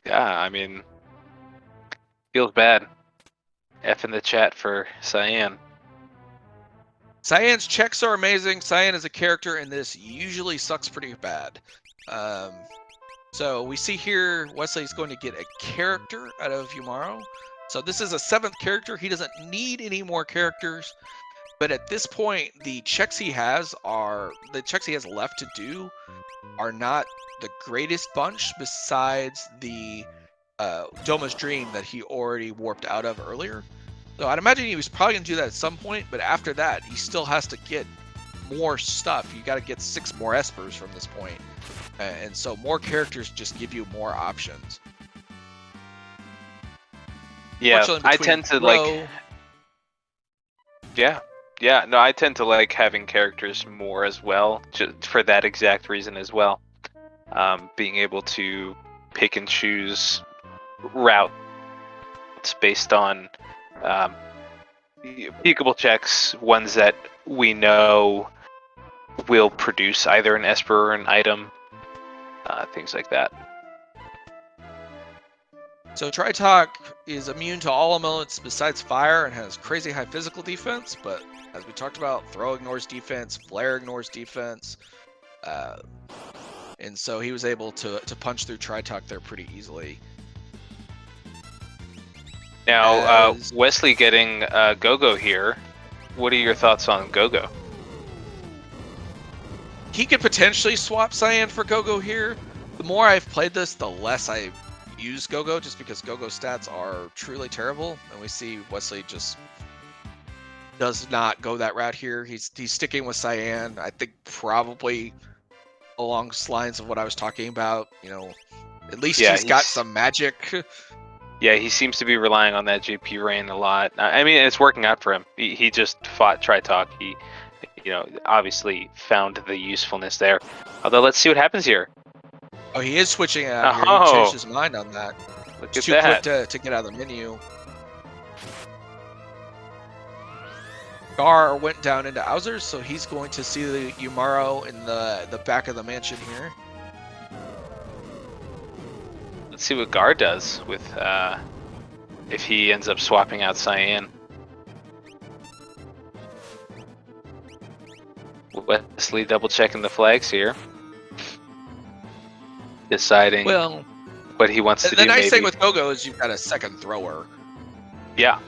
S2: Yeah, I mean, feels bad. F in the chat for Cyan.
S1: Cyan's checks are amazing. Cyan as a character in this usually sucks pretty bad. So we see here Wesley's going to get a character out of Yumaro. So this is a 7th character. He doesn't need any more characters. But at this point, the checks he has left to do are not the greatest bunch, besides the Doma's Dream that he already warped out of earlier. So I'd imagine he was probably going to do that at some point, but after that, he still has to get more stuff. You got to get 6 more Espers from this point. And so more characters just give you more options.
S2: Yeah, I tend to like... Yeah, no, I tend to like having characters more as well, just for that exact reason as well. Being able to pick and choose routes based on peekable checks, ones that we know will produce either an Esper or an item, things like that.
S1: So Tritok is immune to all elements besides fire and has crazy high physical defense, but as we talked about, throw ignores defense, flare ignores defense, and so he was able to punch through Tritok there pretty easily.
S2: Now, Wesley getting Gogo here. What are your thoughts on Gogo?
S1: He could potentially swap Cyan for Gogo here. The more I've played this, the less I use Gogo, just because Gogo stats are truly terrible, and we see Wesley just does not go that route here. He's sticking with Cyan. I think probably along the lines of what I was talking about. You know, at least he's got some magic.
S2: Yeah, he seems to be relying on that JP Rain a lot. I mean, it's working out for him. He just fought Tritok. He, you know, obviously found the usefulness there. Although, let's see what happens here.
S1: Oh, he is switching out here. He changed his mind on that.
S2: Look
S1: it's
S2: at that.
S1: Too quick to get out of the menu. Gar went down into Owzers, so he's going to see the Umaro in the back of the mansion here.
S2: Let's see what Gar does with if he ends up swapping out Cyan. Wesley double checking the flags here, deciding what he wants to do.
S1: The nice thing with Gogo is you've got a second thrower.
S2: Yeah.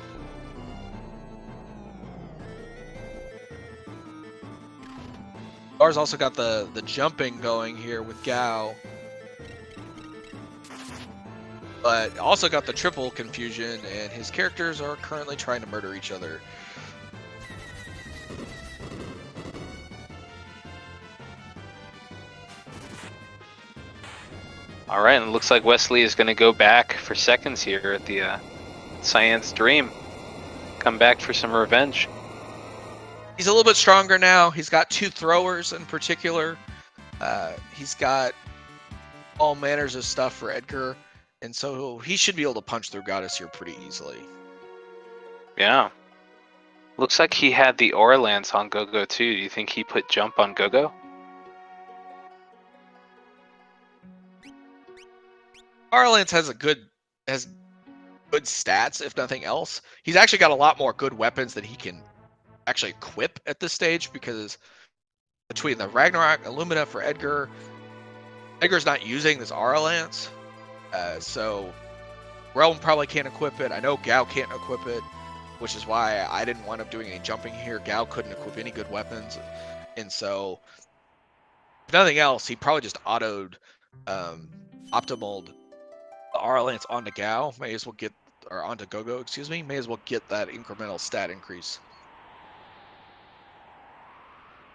S1: Gar's also got the jumping going here with Gao. But also got the triple confusion, and his characters are currently trying to murder each other.
S2: All right, and it looks like Wesley is going to go back for seconds here at the Cyan's Dream. Come back for some revenge.
S1: He's a little bit stronger now. He's got two throwers in particular. He's got all manners of stuff for Edgar. And so he should be able to punch through Goddess here pretty easily.
S2: Yeah. Looks like he had the Aura Lance on Gogo too. Do you think he put jump on Gogo?
S1: Aura Lance has good stats, if nothing else. He's actually got a lot more good weapons that he can actually equip at this stage, because between the Ragnarok, Illumina for Edgar's not using this Aura Lance. So Realm probably can't equip it. I know Gao can't equip it, which is why I didn't wind up doing any jumping here. Gao couldn't equip any good weapons. And so, if nothing else, he probably just optimaled the Aura Lance onto Gao. May as well get, or onto Gogo, excuse me. May as well get that incremental stat increase.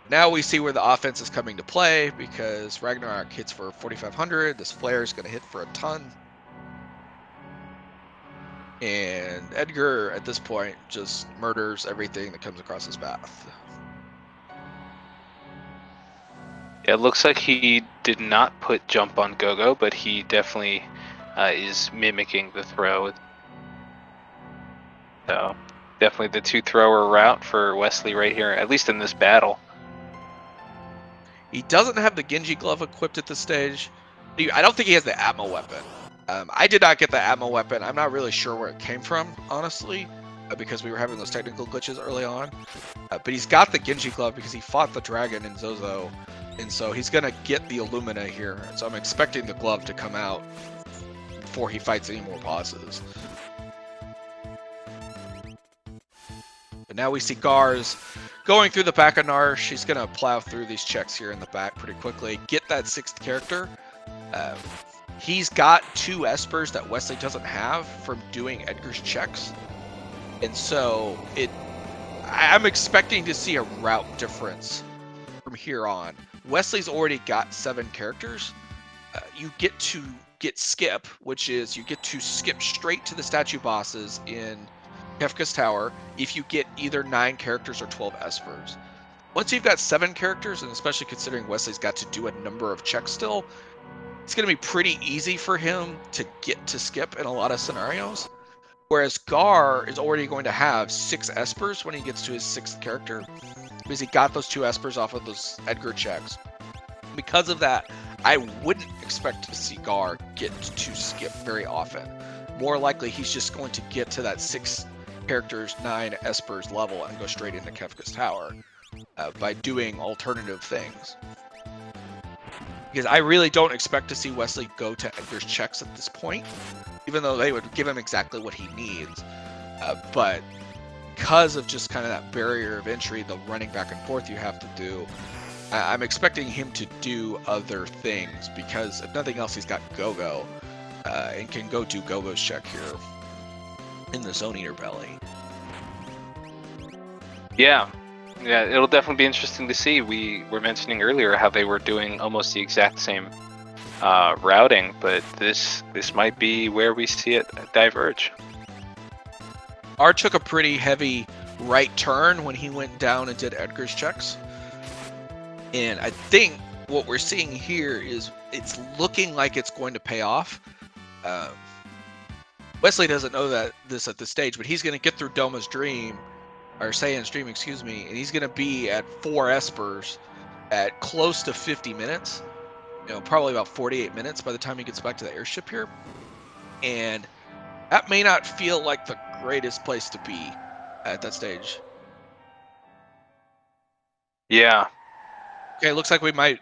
S1: Now we see where the offense is coming to play, because Ragnarok hits for 4,500. This flare is going to hit for a ton. And Edgar, at this point, just murders everything that comes across his path.
S2: Yeah, it looks like he did not put jump on Gogo, but he definitely is mimicking the throw. So, definitely the two-thrower route for Wesley right here, at least in this battle.
S1: He doesn't have the Genji glove equipped at this stage. I don't think he has the Atmo weapon. I did not get the Atmo weapon. I'm not really sure where it came from, honestly, because we were having those technical glitches early on. But he's got the Genji glove because he fought the dragon in Zozo, and so he's going to get the Illumina here. So I'm expecting the glove to come out before he fights any more bosses. But now we see Gar's going through the back of Narsh. She's going to plow through these checks here in the back pretty quickly. Get that sixth character. He's got two Espers that Wesley doesn't have from doing Edgar's checks. And so I'm expecting to see a route difference from here on. Wesley's already got 7 characters. You get to get skip, which is you get to skip straight to the statue bosses in Kefka's Tower if you get either 9 characters or 12 Espers. Once you've got 7 characters, and especially considering Wesley's got to do a number of checks still, it's going to be pretty easy for him to get to skip in a lot of scenarios. Whereas Gar is already going to have 6 Espers when he gets to his 6th character, because he got those 2 Espers off of those Edgar checks. Because of that, I wouldn't expect to see Gar get to skip very often. more likely he's just going to get to that 6 characters, 9 espers level and go straight into Kefka's Tower by doing alternative things. Because I really don't expect to see Wesley go to Edgar's checks at this point, even though they would give him exactly what he needs. But because of just kind of that barrier of entry, the running back and forth you have to do, I'm expecting him to do other things, because if nothing else, he's got Go-Go and can go do Go-Go's check here in the Zone Eater belly.
S2: Yeah, it'll definitely be interesting to see. We were mentioning earlier how they were doing almost the exact same routing, but this might be where we see it diverge.
S1: R took a pretty heavy right turn when he went down and did Edgar's checks. And I think what we're seeing here is it's looking like it's going to pay off. Wesley doesn't know this at this stage, but he's going to get through Doma's dream, or Saiyan's dream, excuse me, and he's going to be at 4 espers at close to 50 minutes. Probably about 48 minutes by the time he gets back to the airship here. And that may not feel like the greatest place to be at that stage.
S2: Yeah.
S1: Okay, looks like we might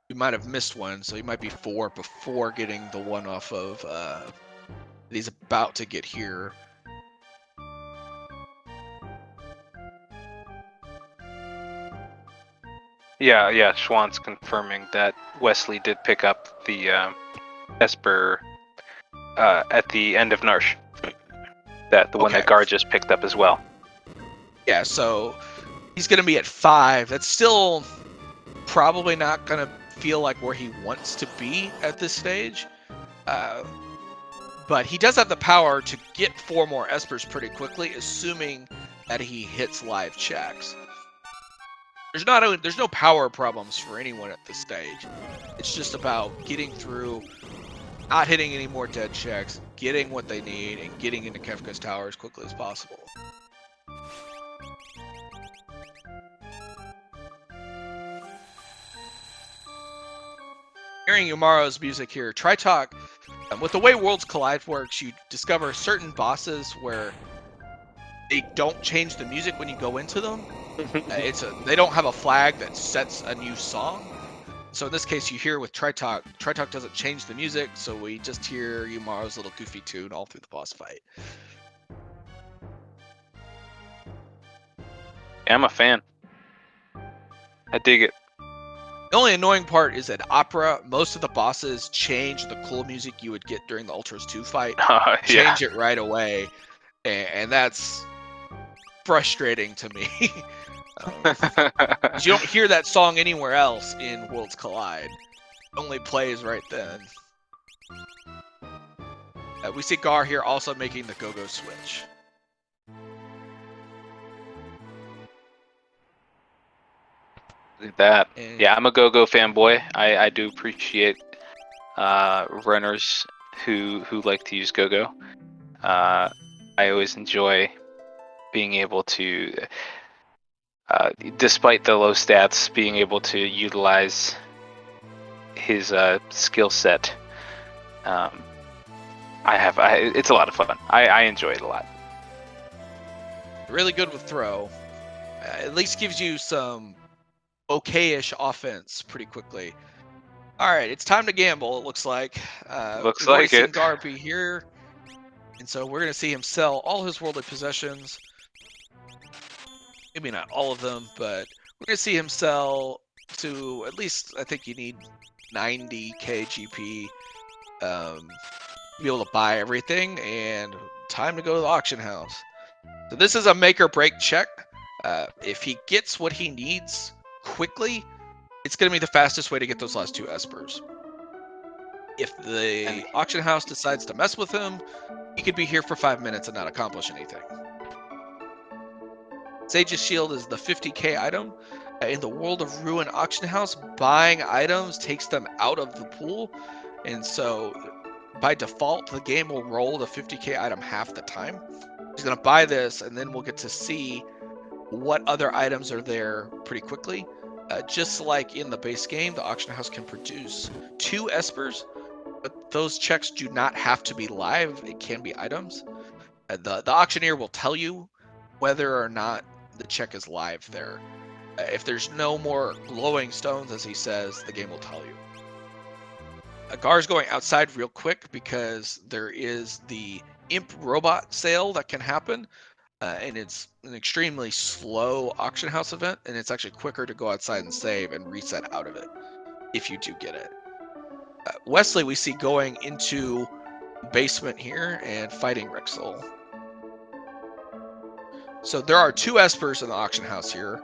S1: have missed one, so he might be 4 before getting the one off of that he's about to get here.
S2: Yeah, Schwann's confirming that Wesley did pick up the Esper at the end of Narsh. The one that Gar just picked up as well.
S1: Yeah, so he's going to be at 5. That's still probably not going to feel like where he wants to be at this stage. But he does have the power to get 4 more espers pretty quickly, assuming that he hits live checks. There's no power problems for anyone at this stage. It's just about getting through, not hitting any more dead checks, getting what they need, and getting into Kefka's Tower as quickly as possible. Hearing Umaro's music here, Tritalk, with the way Worlds Collide works, you discover certain bosses where they don't change the music when you go into them. They don't have a flag that sets a new song. So in this case, you hear with Tritalk doesn't change the music, so we just hear Umaro's little goofy tune all through the boss fight.
S2: Yeah, I'm a fan. I dig it.
S1: The only annoying part is at Opera, most of the bosses change the cool music you would get during the Ultras 2 fight. Change it right away, and that's frustrating to me. You don't hear that song anywhere else in Worlds Collide. It only plays right then. We see Gar here also making the Go-Go switch.
S2: That. Yeah, I'm a Go-Go fanboy. I do appreciate runners who like to use Go-Go. I always enjoy being able to, despite the low stats, being able to utilize his skill set. It's a lot of fun. I enjoy it a lot.
S1: Really good with throw. At least gives you some okay-ish offense pretty quickly. All right, it's time to gamble. It looks like.
S2: Looks like it.
S1: Garby here, and so we're gonna see him sell all his worldly possessions. Maybe not all of them, but we're gonna see him sell to at least. I think you need 90k GP to be able to buy everything, and time to go to the auction house. So this is a make or break check. If he gets what he needs quickly, it's going to be the fastest way to get those last 2 espers. If the auction house decides to mess with him, he could be here for 5 minutes and not accomplish anything. Sage's Shield is the 50k item. In the World of Ruin auction house, buying items takes them out of the pool, and so by default, the game will roll the 50k item half the time. He's going to buy this, and then we'll get to see what other items are there pretty quickly. Just like in the base game, the auction house can produce 2 espers but those checks do not have to be live. It can be items. The auctioneer will tell you whether or not the check is live there. If there's no more glowing stones, as he says, the game will tell you. Gar's going outside real quick because there is the imp robot sale that can happen, and it's an extremely slow auction house event, and it's actually quicker to go outside and save and reset out of it if you do get it. Wesley, we see going into the basement here and fighting Rexel. So there are 2 espers in the auction house here.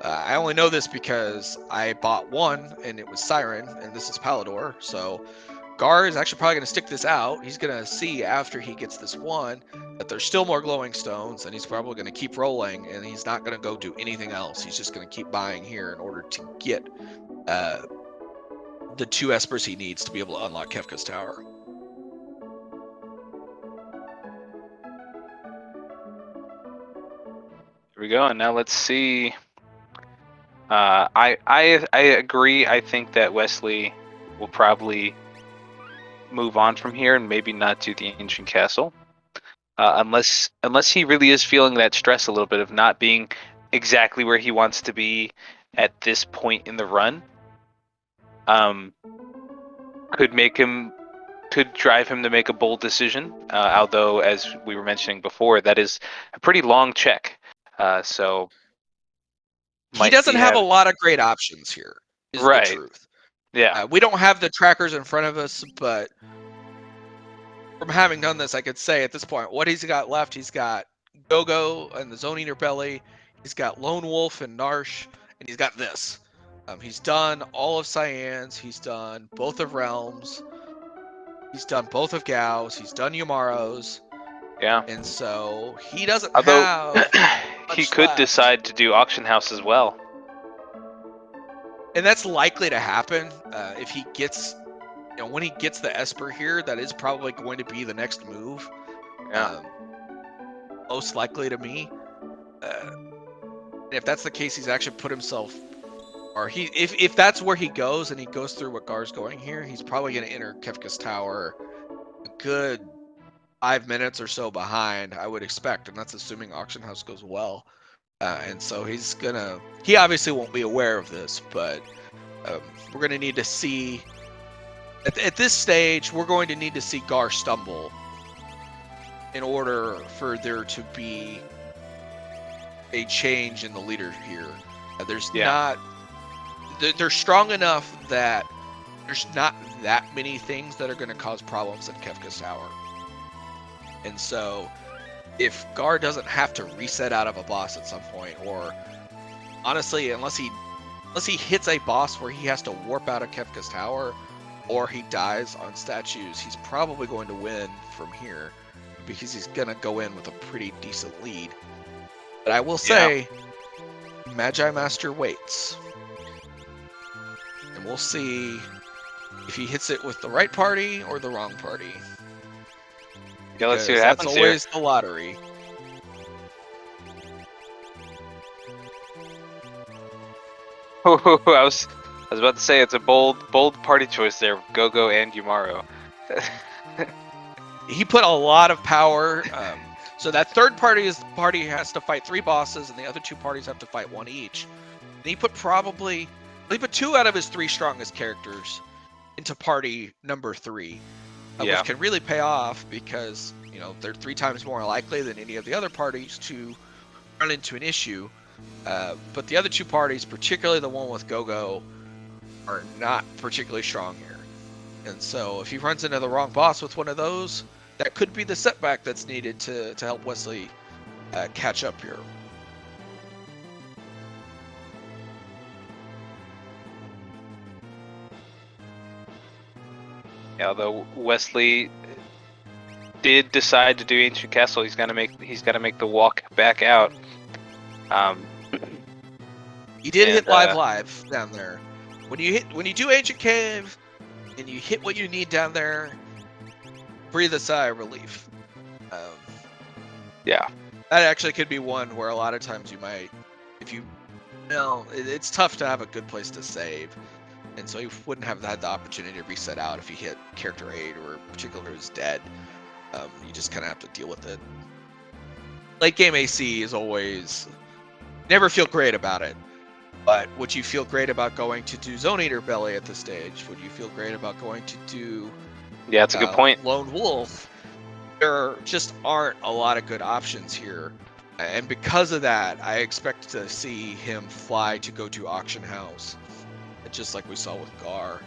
S1: I only know this because I bought one and it was Siren, and this is Palador. So Gar is actually probably going to stick this out. He's going to see after he gets this one that there's still more glowing stones, and he's probably going to keep rolling, and he's not going to go do anything else. He's just going to keep buying here in order to get the 2 espers he needs to be able to unlock Kefka's Tower.
S2: Here we go, and now let's see. I agree. I think that Wesley will probably move on from here and maybe not do the ancient castle, unless he really is feeling that stress a little bit of not being exactly where he wants to be at this point in the run. Could drive him to make a bold decision. Although, as we were mentioning before, that is a pretty long check. So
S1: he doesn't have a lot of great options here, is
S2: right.
S1: the truth.
S2: Yeah.
S1: We don't have the trackers in front of us, but from having done this, I could say at this point, what he's got left, he's got Go-Go and the Zone Eater Belly, he's got Lone Wolf and Narsh, and he's got this. He's done all of Cyan's, he's done both of Realms, he's done both of Gao's, he's done Yumaro's.
S2: Yeah.
S1: And so he doesn't
S2: Although,
S1: have
S2: he could
S1: left.
S2: decide to do Auction House as well.
S1: And that's likely to happen if he gets, when he gets the Esper here, that is probably going to be the next move.
S2: Yeah.
S1: Most likely to me. If that's the case, he's actually put himself, or if that's where he goes and he goes through what Gar's going here, he's probably going to enter Kefka's Tower a good 5 minutes or so behind, I would expect, and that's assuming Auction House goes well. And so he obviously won't be aware of this, but we're going to need to see, at this stage, we're going to need to see Gar stumble in order for there to be a change in the leader here. They're strong enough that there's not that many things that are going to cause problems in Kefka's Tower. And so if Gar doesn't have to reset out of a boss at some point, or honestly, unless he hits a boss where he has to warp out of Kefka's Tower, or he dies on statues, he's probably going to win from here because he's going to go in with a pretty decent lead. But I will say, Magi Master waits. And we'll see if he hits it with the right party or the wrong party.
S2: Yeah, let's see what happens
S1: here. That's always the lottery.
S2: I was about to say it's a bold party choice there, Go-Go and Yumaro.
S1: He put a lot of power. So that third party has to fight 3 bosses, and the other 2 parties have to fight 1 each. And he put 2 out of his 3 strongest characters into party number 3. Which can really pay off because they're 3 times more likely than any of the other parties to run into an issue. But the other 2 parties, particularly the one with Go-Go, are not particularly strong here. And so if he runs into the wrong boss with one of those, that could be the setback that's needed to help Wesley catch up here.
S2: Yeah, although Wesley did decide to do Ancient Castle, he's got to make the walk back out.
S1: He did hit live down there. When you do Ancient Cave and you hit what you need down there, breathe a sigh of relief.
S2: Yeah,
S1: that actually could be one where a lot of times you might, it's tough to have a good place to save. and so he wouldn't have had the opportunity to reset out if he hit character 8 or particular is dead. You just kind of have to deal with it. Late game AC is always never feel great about it, but would you feel great about going to do Zone Eater Belly at this stage? Would you feel great about going to do
S2: that's a good point.
S1: Lone Wolf? There just aren't a lot of good options here, and because of that, I expect to see him fly to go to Auction House, just like we saw with Gar.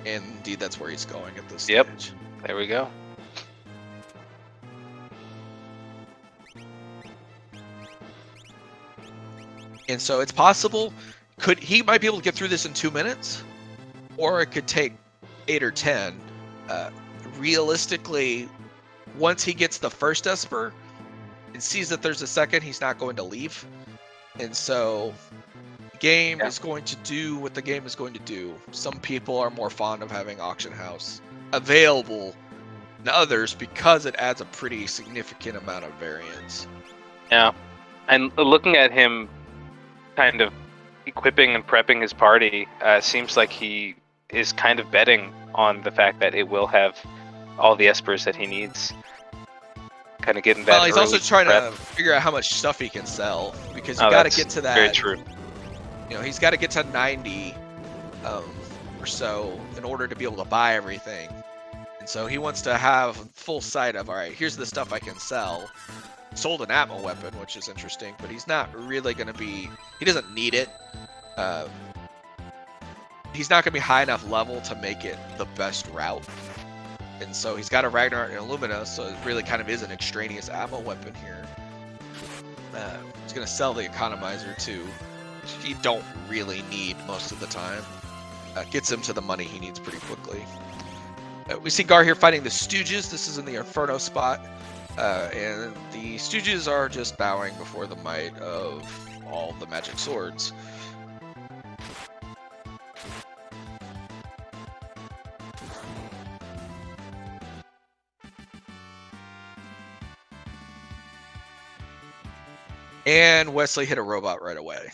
S1: And indeed, that's where he's going at this stage.
S2: There we go.
S1: And so it's possible he might be able to get through this in 2 minutes, or it could take 8 or 10. Realistically, once he gets the first Esper and sees that there's a second, he's not going to leave. And so the game is going to do what the game is going to do. Some people are more fond of having Auction House available than others because it adds a pretty significant amount of variance.
S2: Yeah, and looking at him kind of equipping and prepping his party, seems like he is kind of betting on the fact that it will have all the espers that he needs. Kind of getting that.
S1: Well, he's also
S2: early
S1: trying
S2: prep.
S1: to figure out how much stuff he can sell, because you got to get to that.
S2: Very true.
S1: You know, he's got to get to 90 or so in order to be able to buy everything. And so he wants to have full sight of, all right, here's the stuff I can sell. Sold an Atmo weapon, which is interesting, but he's not really going to be, he doesn't need it. He's not going to be high enough level to make it the best route. And so he's got a Ragnarok and Illumina, so it really kind of is an extraneous ammo weapon here. He's going to sell the Economizer too, which you don't really need most of the time. Gets him to the money he needs pretty quickly. We see Gar here fighting the Stooges. This is in the Inferno spot. And the Stooges are just bowing before the might of all the magic swords. And Wesley hit a robot right away.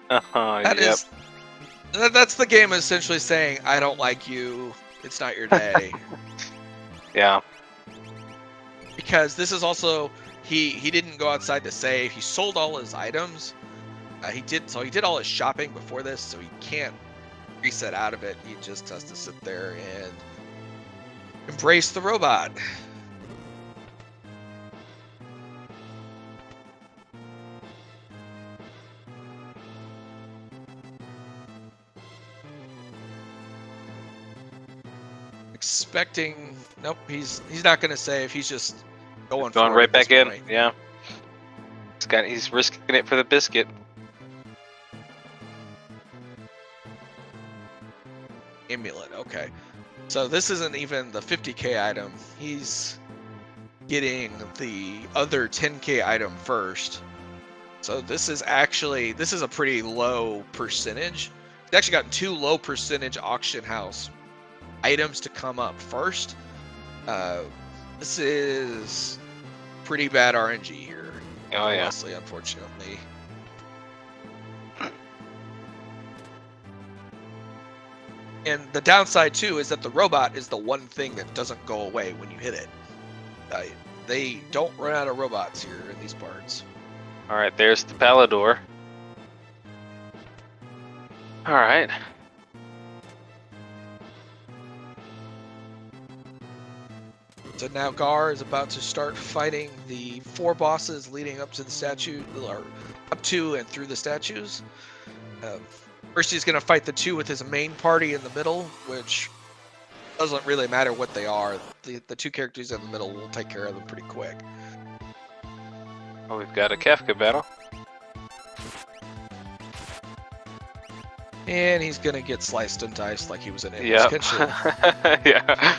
S1: That's the game essentially saying, I don't like you, it's not your day.
S2: Yeah.
S1: Because this is also, he didn't go outside to save, he sold all his items. He did all his shopping before this, so he can't reset out of it. He just has to sit there and embrace the robot. Expecting, nope, he's not gonna save. He's just going
S2: right back in.
S1: Point.
S2: Yeah, he's risking it for the biscuit.
S1: Amulet, okay. So this isn't even the 50k item. He's getting the other 10k item first. So this is a pretty low percentage. He's actually gotten 2 low percentage auction house items to come up first. This is pretty bad RNG here.
S2: Oh yeah.
S1: Honestly, unfortunately. And the downside too is that the robot is the one thing that doesn't go away when you hit it. They don't run out of robots here in these parts.
S2: All right, there's the Palador. All right.
S1: So now Gar is about to start fighting the 4 bosses leading up to the statue, or up to and through the statues. First he's going to fight the 2 with his main party in the middle, which doesn't really matter what they are. The 2 characters in the middle will take care of them pretty quick.
S2: Oh, we've got a Kefka battle.
S1: And he's going to get sliced and diced like he was in
S2: Yep.
S1: Kenshin.
S2: Yeah.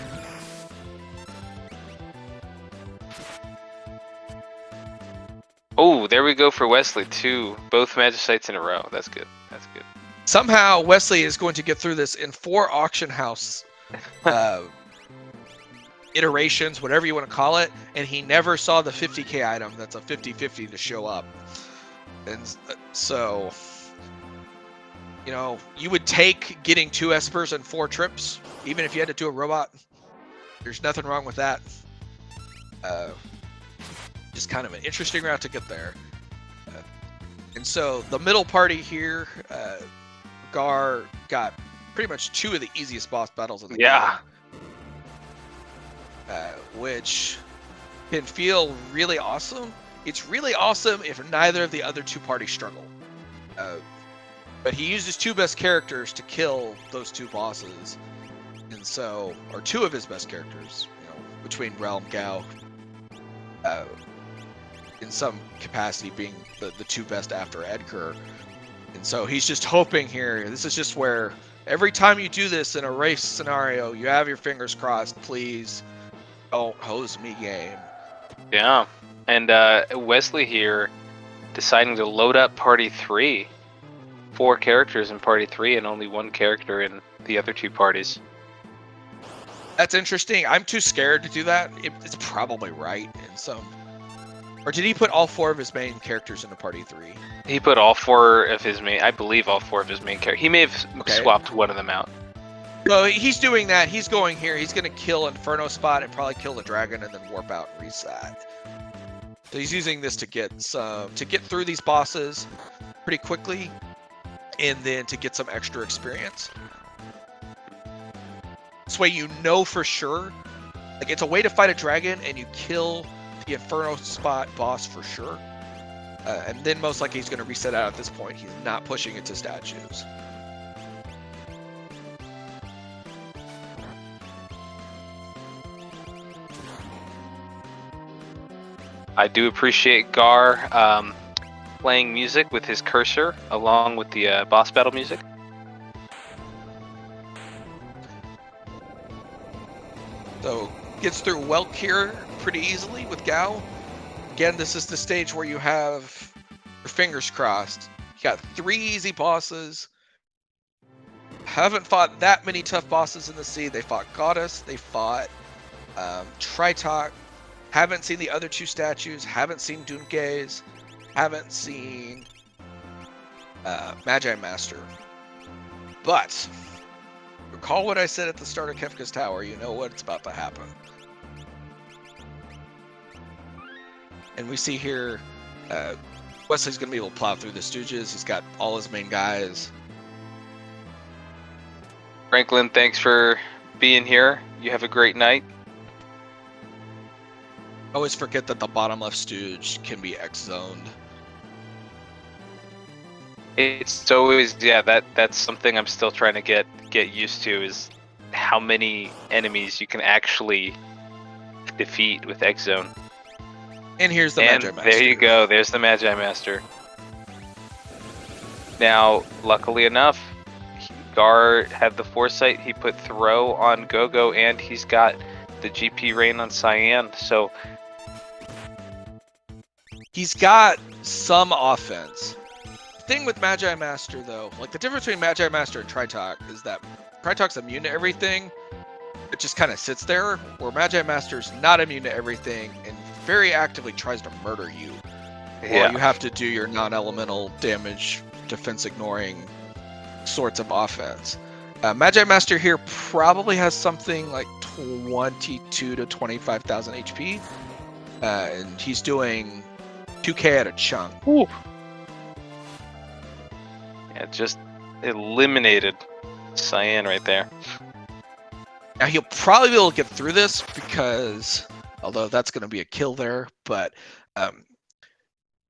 S2: Oh, there we go for Wesley, 2. Both Magicites in a row. That's good. That's good.
S1: Somehow Wesley is going to get through this in 4 auction house iterations, whatever you want to call it, and he never saw the 50k item that's a 50-50 to show up. And so You know, you would take getting 2 espers and 4 trips, even if you had to do a robot. There's nothing wrong with that. Just kind of an interesting route to get there. And so the middle party here, Gar got pretty much 2 of the easiest boss battles in the game. Which can feel really awesome. It's really awesome if neither of the other 2 parties struggle. But he used his 2 best characters to kill those 2 bosses. And so, or 2 of his best characters, you know, between Realm, Gao, in some capacity being the 2 best after Edgar. And so he's just hoping here, this is just where every time you do this in a race scenario, you have your fingers crossed, please don't hose me, game.
S2: Yeah, and Wesley here deciding to load up Party 3. 4 characters in Party 3 and only 1 character in the other 2 parties.
S1: That's interesting. I'm too scared to do that. It's probably right in some. Or did he put all 4 of his main characters into Party 3?
S2: He put all 4 of his main, I believe all 4 of his main characters. He may have swapped one of them out.
S1: So he's doing that. He's going here. He's going to kill Inferno Spot and probably kill the dragon and then warp out and reset. So he's using this to get through these bosses pretty quickly, and then to get some extra experience. This way you know for sure. Like, it's a way to fight a dragon and you kill the Inferno Spot boss for sure. And then most likely he's going to reset out at this point. He's not pushing it to statues.
S2: I do appreciate Gar playing music with his cursor along with the boss battle music.
S1: So gets through Welk here pretty easily with Gao. Again, this is the stage where you have your fingers crossed. You got 3 easy bosses. Haven't fought that many tough bosses in the sea. They fought Goddess. They fought Tritok. Haven't seen the other 2 statues. Haven't seen Dungaze. Haven't seen Magi Master. But recall what I said at the start of Kefka's Tower. You know what's about to happen. And we see here Wesley's going to be able to plow through the Stooges. He's got all his main guys.
S2: Franklin, thanks for being here. You have a great night.
S1: I always forget that the bottom left Stooge can be X-zoned.
S2: It's always, yeah, that's something I'm still trying to get used to, is how many enemies you can actually defeat with X-Zone.
S1: And here's the Magi Master.
S2: There you go, there's the Magi Master. Now, luckily enough, Gar had the foresight. He put throw on Gogo, and he's got the GP rain on Cyan, so
S1: he's got some offense. The thing with Magi Master, though, like the difference between Magi Master and Tritok is that Tritok's immune to everything. It just kind of sits there, where Magi Master's not immune to everything and very actively tries to murder you.
S2: yeah.
S1: Or you have to do your non-elemental damage, defense ignoring sorts of offense. Magi Master here probably has something like 22 to 25,000 HP, and he's doing 2k at a chunk.
S2: Ooh. Yeah, just eliminated Cyan right there.
S1: Now he'll probably be able to get through this because, although that's going to be a kill there, but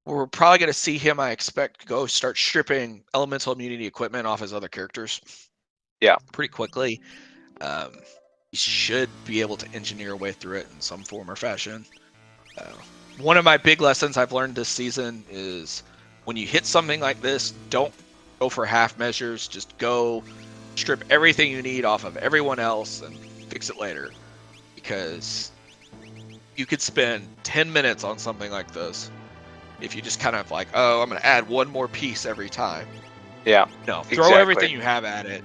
S1: we're probably going to see him, I expect, go start stripping elemental immunity equipment off his other characters.
S2: Yeah.
S1: Pretty quickly. He should be able to engineer a way through it in some form or fashion. One of my big lessons I've learned this season is when you hit something like this, don't go for half measures. Just go strip everything you need off of everyone else and fix it later. Because you could spend 10 minutes on something like this if you just kind of like, oh, I'm going to add one more piece every time.
S2: Yeah.
S1: No, throw
S2: exactly.
S1: everything you have at it.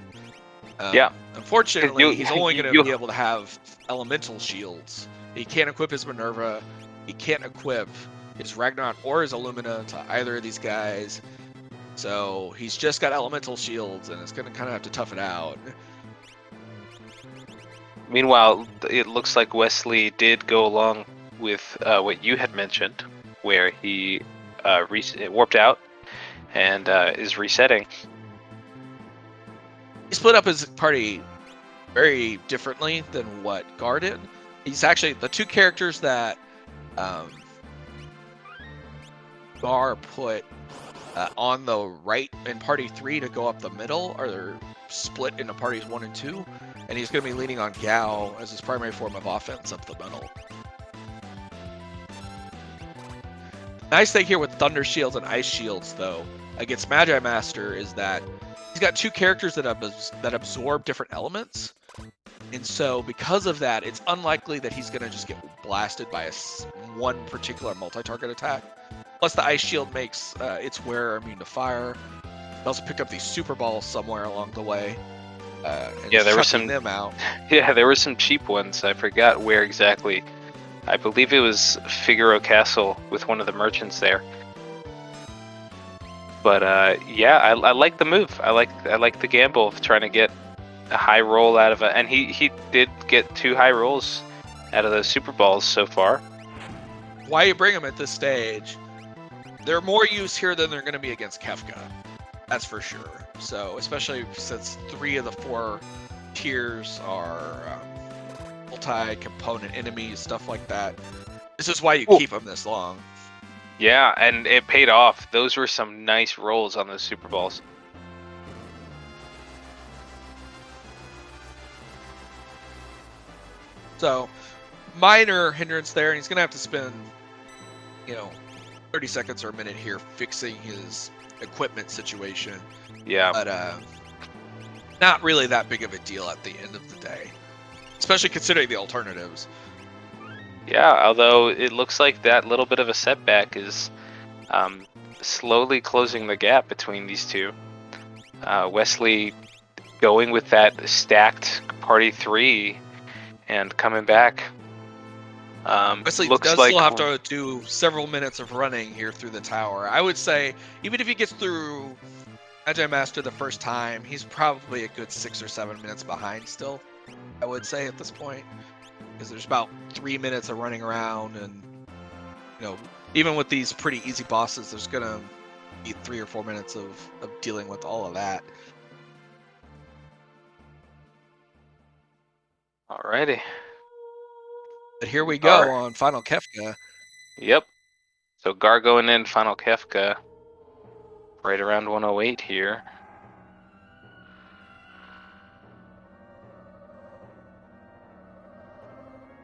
S2: Yeah.
S1: Unfortunately, he's only going to be able to have elemental shields. He can't equip his Minerva. He can't equip his Ragnarok or his Illumina to either of these guys. So he's just got elemental shields, and it's going to kind of have to tough it out.
S2: Meanwhile, it looks like Wesley did go along with what you had mentioned, where he warped out and is resetting.
S1: He split up his party very differently than what Gar did. He's actually the two characters that Gar put on the right in party 3 to go up the middle are split into parties 1 and 2, and he's going to be leaning on Gao as his primary form of offense up the middle. Nice thing here with Thunder Shields and Ice Shields, though, against Magi Master is that he's got two characters that absorb different elements, and so because of that, it's unlikely that he's going to just get blasted by one particular multi-target attack. Plus, the Ice Shield makes its wearer immune to fire. You also pick up these Super Balls somewhere along the way. And
S2: yeah, there were
S1: some them out.
S2: Yeah, there were some cheap ones. I forgot where exactly. I believe it was Figaro Castle with one of the merchants there. But yeah, I like the move. I like the gamble of trying to get a high roll out of it, and he did get 2 high rolls out of those Super Balls so far.
S1: Why you bring them at this stage? They're more use here than they're going to be against Kefka. That's for sure. So, especially since 3 of the 4 tiers are multi-component enemies, stuff like that. This is why you keep them this long.
S2: Yeah, and it paid off. Those were some nice rolls on those Super Balls.
S1: So, minor hindrance there, and he's going to have to spend, 30 seconds or a minute here fixing his equipment situation.
S2: Yeah.
S1: But not really that big of a deal at the end of the day, especially considering the alternatives.
S2: Yeah, although it looks like that little bit of a setback is slowly closing the gap between these two. Wesley going with that stacked party 3 and coming back.
S1: Wesley
S2: looks
S1: does
S2: like
S1: still have to do several minutes of running here through the tower. I would say, even if he gets through Magi Master the first time, he's probably a good 6 or 7 minutes behind still, I would say at this point. Because there's about 3 minutes of running around, and, even with these pretty easy bosses, there's going to be 3 or 4 minutes of dealing with all of that.
S2: Alrighty.
S1: But here we go on Final Kefka.
S2: Yep. So Gar going in, Final Kefka, right around 108 here.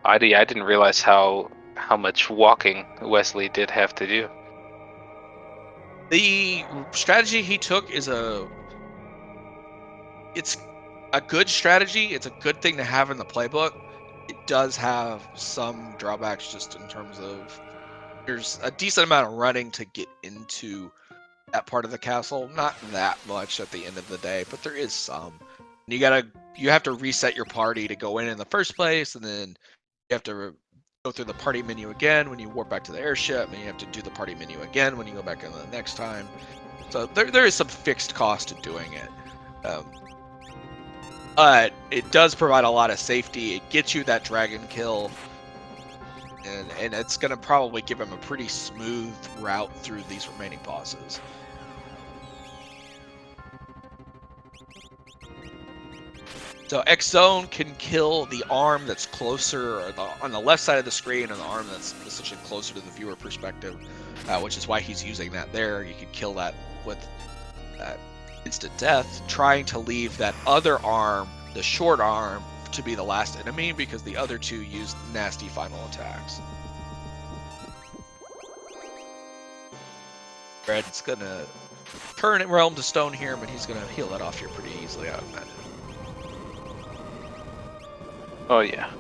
S2: I didn't realize how much walking Wesley did have to do.
S1: The strategy he took it's a good strategy. It's a good thing to have in the playbook. It does have some drawbacks just in terms of there's a decent amount of running to get into that part of the castle. Not that much at the end of the day, but there is some. You have to reset your party to go in the first place, and then you have to go through the party menu again when you warp back to the airship, and you have to do the party menu again when you go back in the next time. So there is some fixed cost to doing it. But it does provide a lot of safety. It gets you that dragon kill, and it's going to probably give him a pretty smooth route through these remaining bosses. So X-Zone can kill the arm that's closer on the left side of the screen, and the arm that's essentially closer to the viewer perspective, which is why he's using that there. You can kill that with instant death, trying to leave that other arm, the short arm, to be the last enemy, because the other two use nasty final attacks. Red's gonna turn Realm to Stone here, but he's gonna heal that off here pretty easily, I would imagine.
S2: Oh yeah.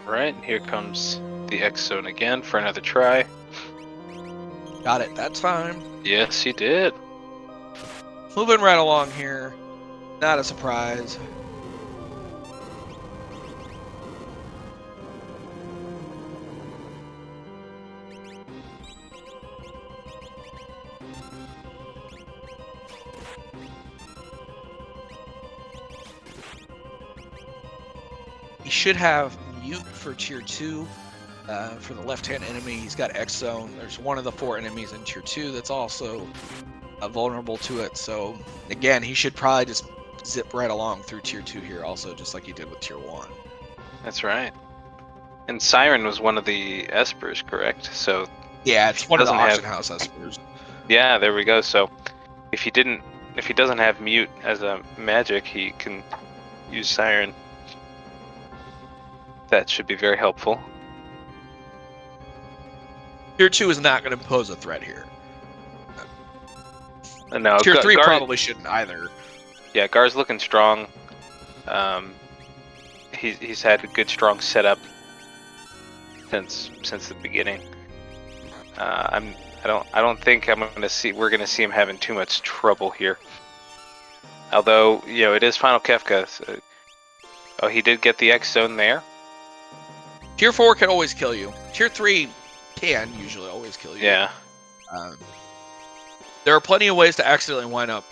S2: Alright, here comes the X-Zone again for another try.
S1: Got it that time.
S2: Yes, he did.
S1: Moving right along here. Not a surprise. should have mute for tier 2. For the left-hand enemy, he's got X Zone. There's one of the 4 enemies in tier 2 that's also vulnerable to it. So again, he should probably just zip right along through tier 2 here also, just like he did with tier 1.
S2: That's right. And Siren was one of the espers, correct? So
S1: Yeah,
S2: if
S1: it's
S2: he
S1: one of the
S2: doesn't
S1: auction
S2: have-
S1: house espers.
S2: Yeah, there we go. So if he doesn't have mute as a magic, he can use Siren. That should be very helpful.
S1: Tier 2 is not going to pose a threat here.
S2: No,
S1: Tier 3
S2: Gar,
S1: probably shouldn't either.
S2: Yeah, Gar's looking strong. He's had a good strong setup since the beginning. I don't think we're gonna see him having too much trouble here. Although, you know, it is Final Kefka. So, oh, he did get the X zone there.
S1: Tier 4 can always kill you. Tier 3 can usually always kill you.
S2: Yeah.
S1: There are plenty of ways to accidentally wind up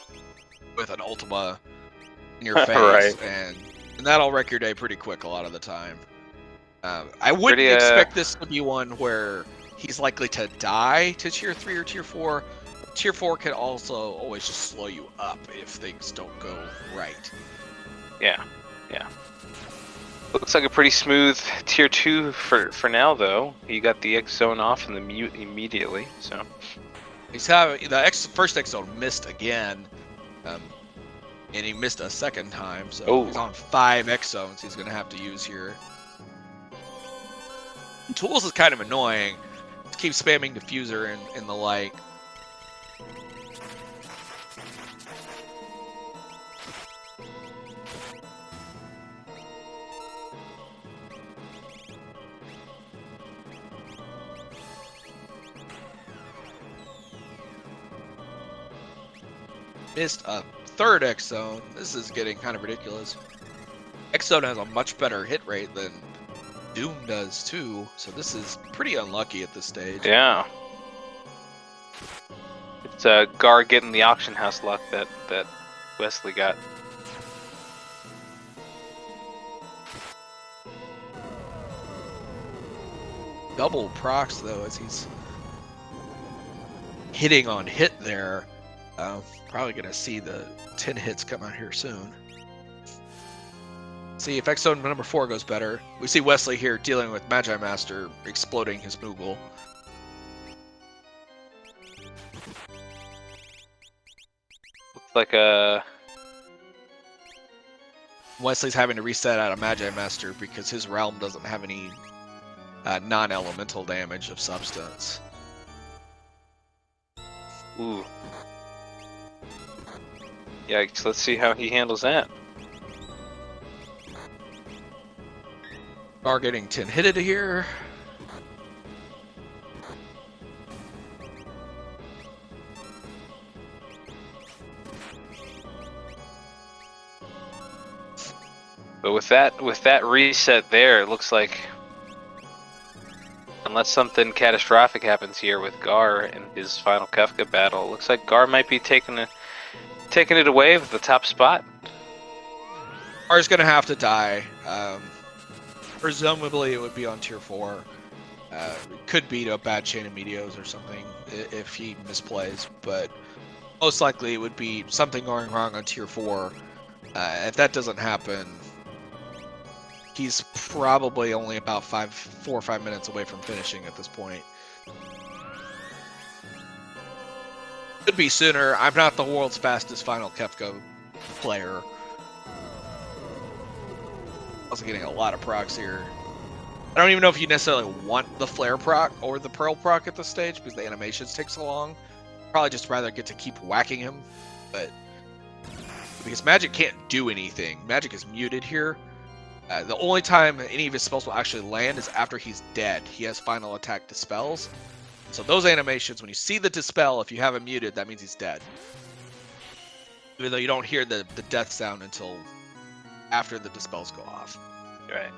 S1: with an Ultima in your face,
S2: Right.
S1: and that'll wreck your day pretty quick a lot of the time. I wouldn't expect this to be one where he's likely to die to tier 3 or tier 4. Tier 4 can also always just slow you up if things don't go right.
S2: Yeah. Looks like a pretty smooth tier 2 for now, though. He got the X zone off and the mute immediately, so.
S1: He's having the first X zone missed again, and he missed a second time, so he's on 5 X zones he's going to have to use here. Tools is kind of annoying. Just keep spamming diffuser and the like. Missed a third X zone. This is getting kind of ridiculous. X zone has a much better hit rate than Doom does too, so this is pretty unlucky at this stage.
S2: Yeah. It's Gar getting the auction house luck that Wesley got.
S1: Double procs though, as he's hitting on hit there. Probably gonna see the 10 hits come out here soon. See if X Zone number 4 goes better. We see Wesley here dealing with Magi Master exploding his Moogle.
S2: Looks like a.
S1: Wesley's having to reset out of Magi Master because his realm doesn't have any non-elemental damage of substance.
S2: Ooh. Yikes, let's see how he handles that.
S1: Are getting 10 hitted here.
S2: But with that reset there, it looks like unless something catastrophic happens here with Gar in his final Kefka battle, it looks like Gar might be taking it away with the top spot.
S1: Gar's gonna have to die. Presumably it would be on tier 4. It could be to a bad chain of Meteos or something if he misplays, but most likely it would be something going wrong on tier 4. If that doesn't happen, he's probably only about 4 or 5 minutes away from finishing at this point. Could be sooner. I'm not the world's fastest final Kefka player. Also getting a lot of procs here. I don't even know if you necessarily want the flare proc or the pearl proc at this stage because the animations take so long. Probably just rather get to keep whacking him, but because magic can't do anything. Magic is muted here. The only time any of his spells will actually land is after he's dead. He has final attack dispels. So those animations, when you see the dispel, if you have him muted, that means he's dead. Even though you don't hear the death sound until after the dispels go off.
S2: Right.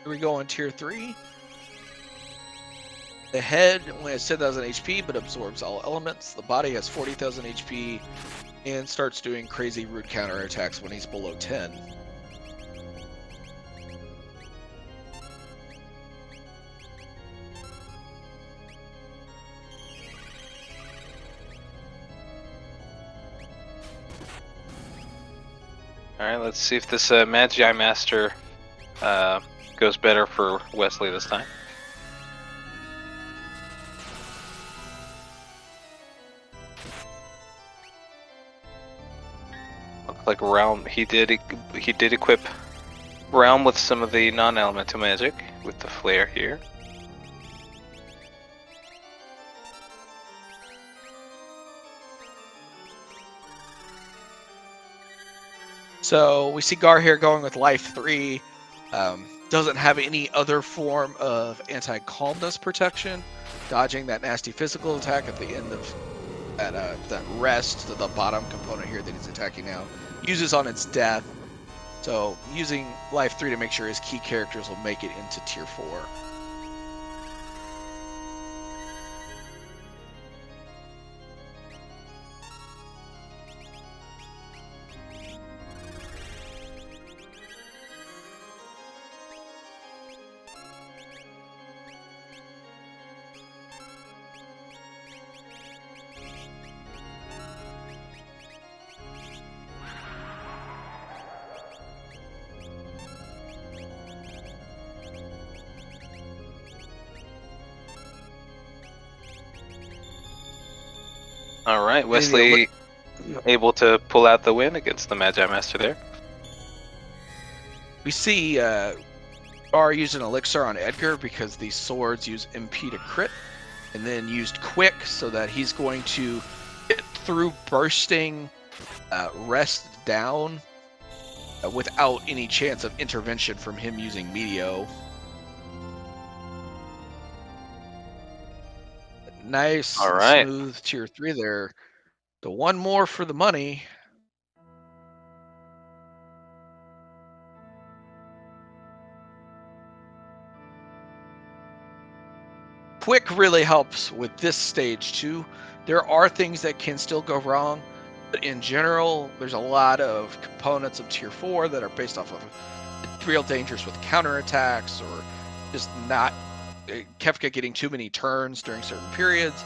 S1: Here we go on tier 3. The head only has 10,000 HP, but absorbs all elements. The body has 40,000 HP and starts doing crazy rude counterattacks when he's below 10.
S2: Alright, let's see if this Magi Master goes better for Wesley this time. Looks like Realm, he did equip Realm with some of the non-elemental magic with the flare here.
S1: So we see Gar here going with life 3. Doesn't have any other form of anti-calmness protection, dodging that nasty physical attack at the end of that rest to the bottom component here that he's attacking now. Uses on its death. So using life 3 to make sure his key characters will make it into tier 4.
S2: All right, Wesley able to pull out the win against the Magi Master there.
S1: We see Gar used an elixir on Edgar because these swords use MP to crit, and then used quick so that he's going to get through bursting rest down without any chance of intervention from him using Meteo. Nice,
S2: All right.
S1: smooth tier 3 there. The one more for the money. Quick really helps with this stage too. There are things that can still go wrong, but in general, there's a lot of components of tier 4 that are based off of real dangers with counterattacks or just not Kefka getting too many turns during certain periods.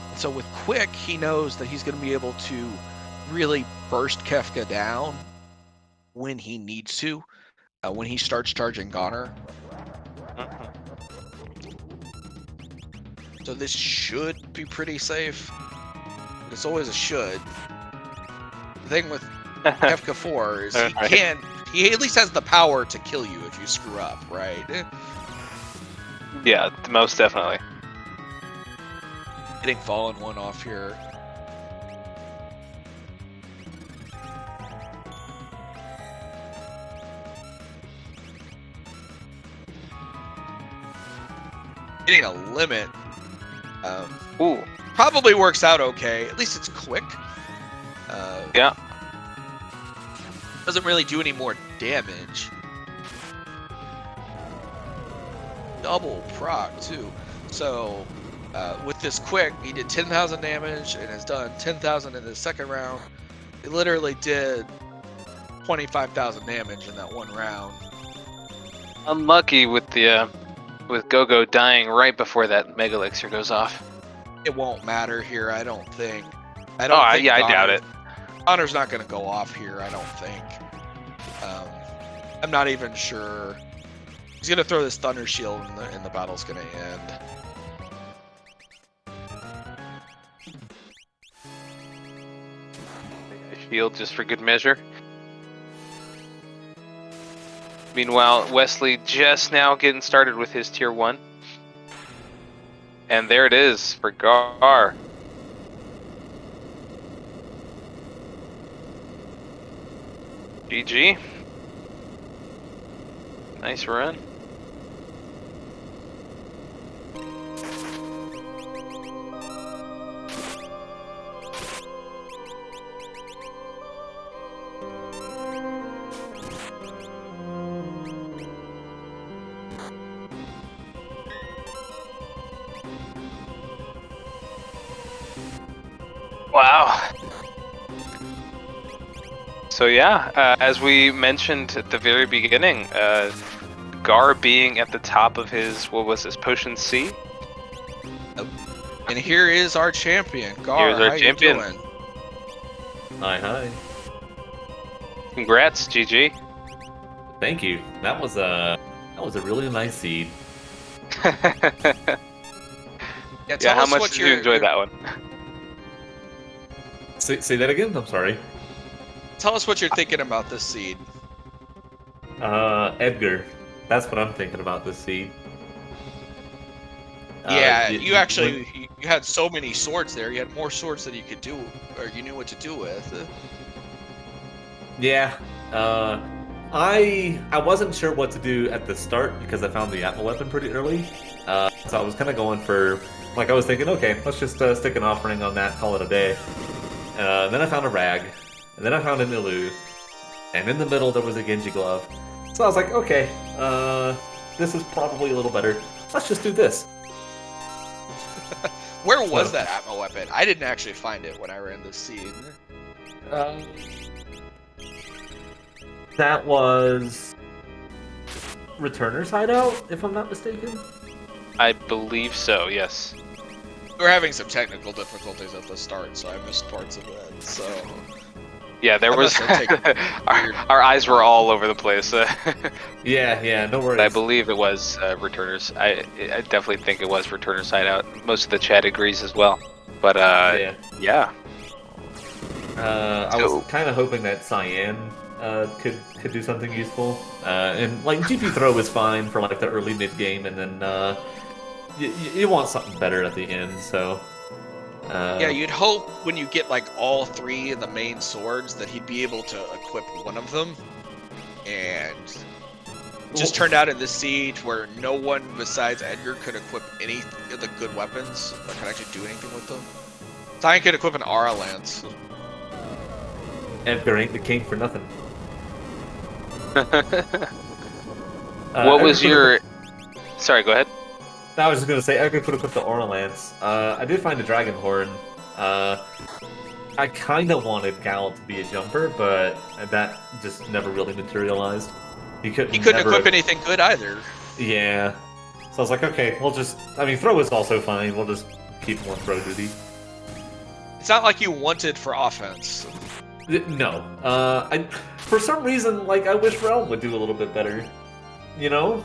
S1: And so with Quick, he knows that he's going to be able to really burst Kefka down when he needs to, when he starts charging Goner. So this should be pretty safe. It's always a should. The thing with Kefka 4 is he at least has the power to kill you if you screw up, right?
S2: Yeah, most definitely.
S1: Getting Fallen 1 off here. Getting a limit.
S2: Ooh.
S1: Probably works out okay. At least it's quick.
S2: Yeah.
S1: Doesn't really do any more damage. Double proc too. So with this quick, he did 10,000 damage and has done 10,000 in the second round. He literally did 25,000 damage in that one round.
S2: Unlucky with the with Gogo dying right before that Mega Elixir goes off.
S1: It won't matter here, I don't think.
S2: I doubt it.
S1: Goner's not going to go off here, I don't think. I'm not even sure. He's going to throw this Thunder Shield and the battle's going to end.
S2: Shield just for good measure. Meanwhile, Wesley just now getting started with his tier 1. And there it is for Gar. GG. Nice run. So yeah, as we mentioned at the very beginning, Gar being at the top of his, what was his, Potion C?
S1: And here is our champion, Gar.
S2: Here's our
S1: how
S2: champion.
S1: You doing?
S4: Hi.
S2: Congrats, GG.
S4: Thank you. That was a really nice seed.
S1: Yeah,
S2: Yeah, how much did you enjoy that one?
S4: Say that again. I'm sorry.
S1: Tell us what you're thinking about this seed.
S4: Edgar. That's what I'm thinking about this seed.
S1: Yeah, you had so many swords there. You had more swords than you could do, or you knew what to do with.
S4: Yeah. I wasn't sure what to do at the start because I found the Atma weapon pretty early. So I was kind of going for, like, I was thinking, okay, let's just stick an offering on that, call it a day. Then I found a rag, and then I found an Ilu, and in the middle there was a Genji glove. So I was like, okay, this is probably a little better. Let's just do this.
S1: Where was that Atma weapon? I didn't actually find it when I ran this seed.
S4: That was Returner's Hideout, if I'm not mistaken.
S2: I believe so, yes.
S1: We were having some technical difficulties at the start, so I missed parts of it. So
S2: yeah, there
S1: I
S2: was
S1: must have taken
S2: our eyes were all over the place.
S4: Yeah, no worries.
S2: I believe it was Returners. I definitely think it was Returner's Hideout. Most of the chat agrees as well. But yeah.
S4: I was kind of hoping that Cyan could do something useful. And like GP throw is fine for like the early mid game, and then you want something better at the end. So
S1: yeah, you'd hope when you get like all three of the main swords that he'd be able to equip one of them, and it just turned out in this siege where no one besides Edgar could equip any of the good weapons that could actually do anything with them. Cyan could equip an Aura Lance.
S4: Edgar ain't the king for nothing.
S2: What was your? Sorry, go ahead.
S4: I was just gonna say Edgar could equip the Aura Lance. I did find a Dragon Horn. I kind of wanted Gal to be a jumper, but that just never really materialized. He couldn't
S1: equip anything good either.
S4: Yeah. So I was like, okay, we'll just. I mean, throw is also fine. We'll just keep him on throw duty.
S1: It's not like you wanted for offense.
S4: No. For some reason, like, I wish Realm would do a little bit better. You know?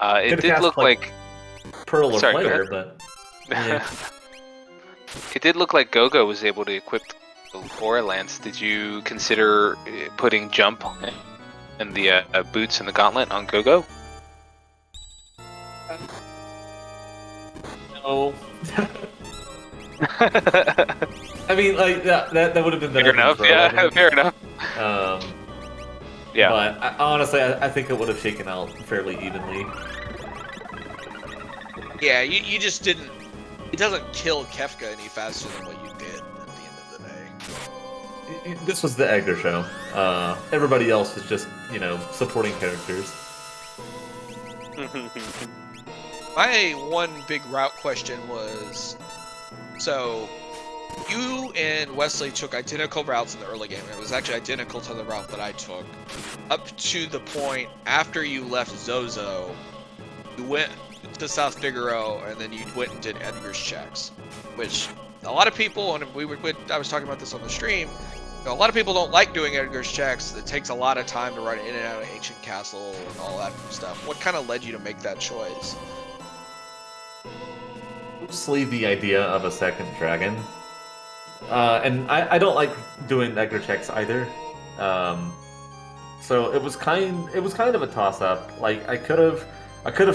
S2: It did look like
S4: Pearl or Player, but yeah.
S2: It did look like Gogo was able to equip the Aura Lance. Did you consider putting jump and the boots and the gauntlet on Gogo?
S4: No. I mean, like that would have been better.
S2: Fair enough. Yeah, fair enough. Yeah.
S4: But honestly, I think it would have shaken out fairly evenly.
S1: Yeah, you just didn't. It doesn't kill Kefka any faster than what you did at the end of the day.
S4: This was the Edgar show. Everybody else was just, supporting characters.
S1: My one big route question was, so you and Wesley took identical routes in the early game. It was actually identical to the route that I took, up to the point after you left Zozo, you went to South Figaro, and then you went and did Edgar's checks, which a lot of people, and I was talking about this on the stream, a lot of people don't like doing Edgar's checks. It takes a lot of time to run in and out of Ancient Castle and all that stuff. What kind of led you to make that choice?
S4: Mostly the idea of a second dragon. And I don't like doing Edgar checks either. So it was kind of a toss up. Like I could have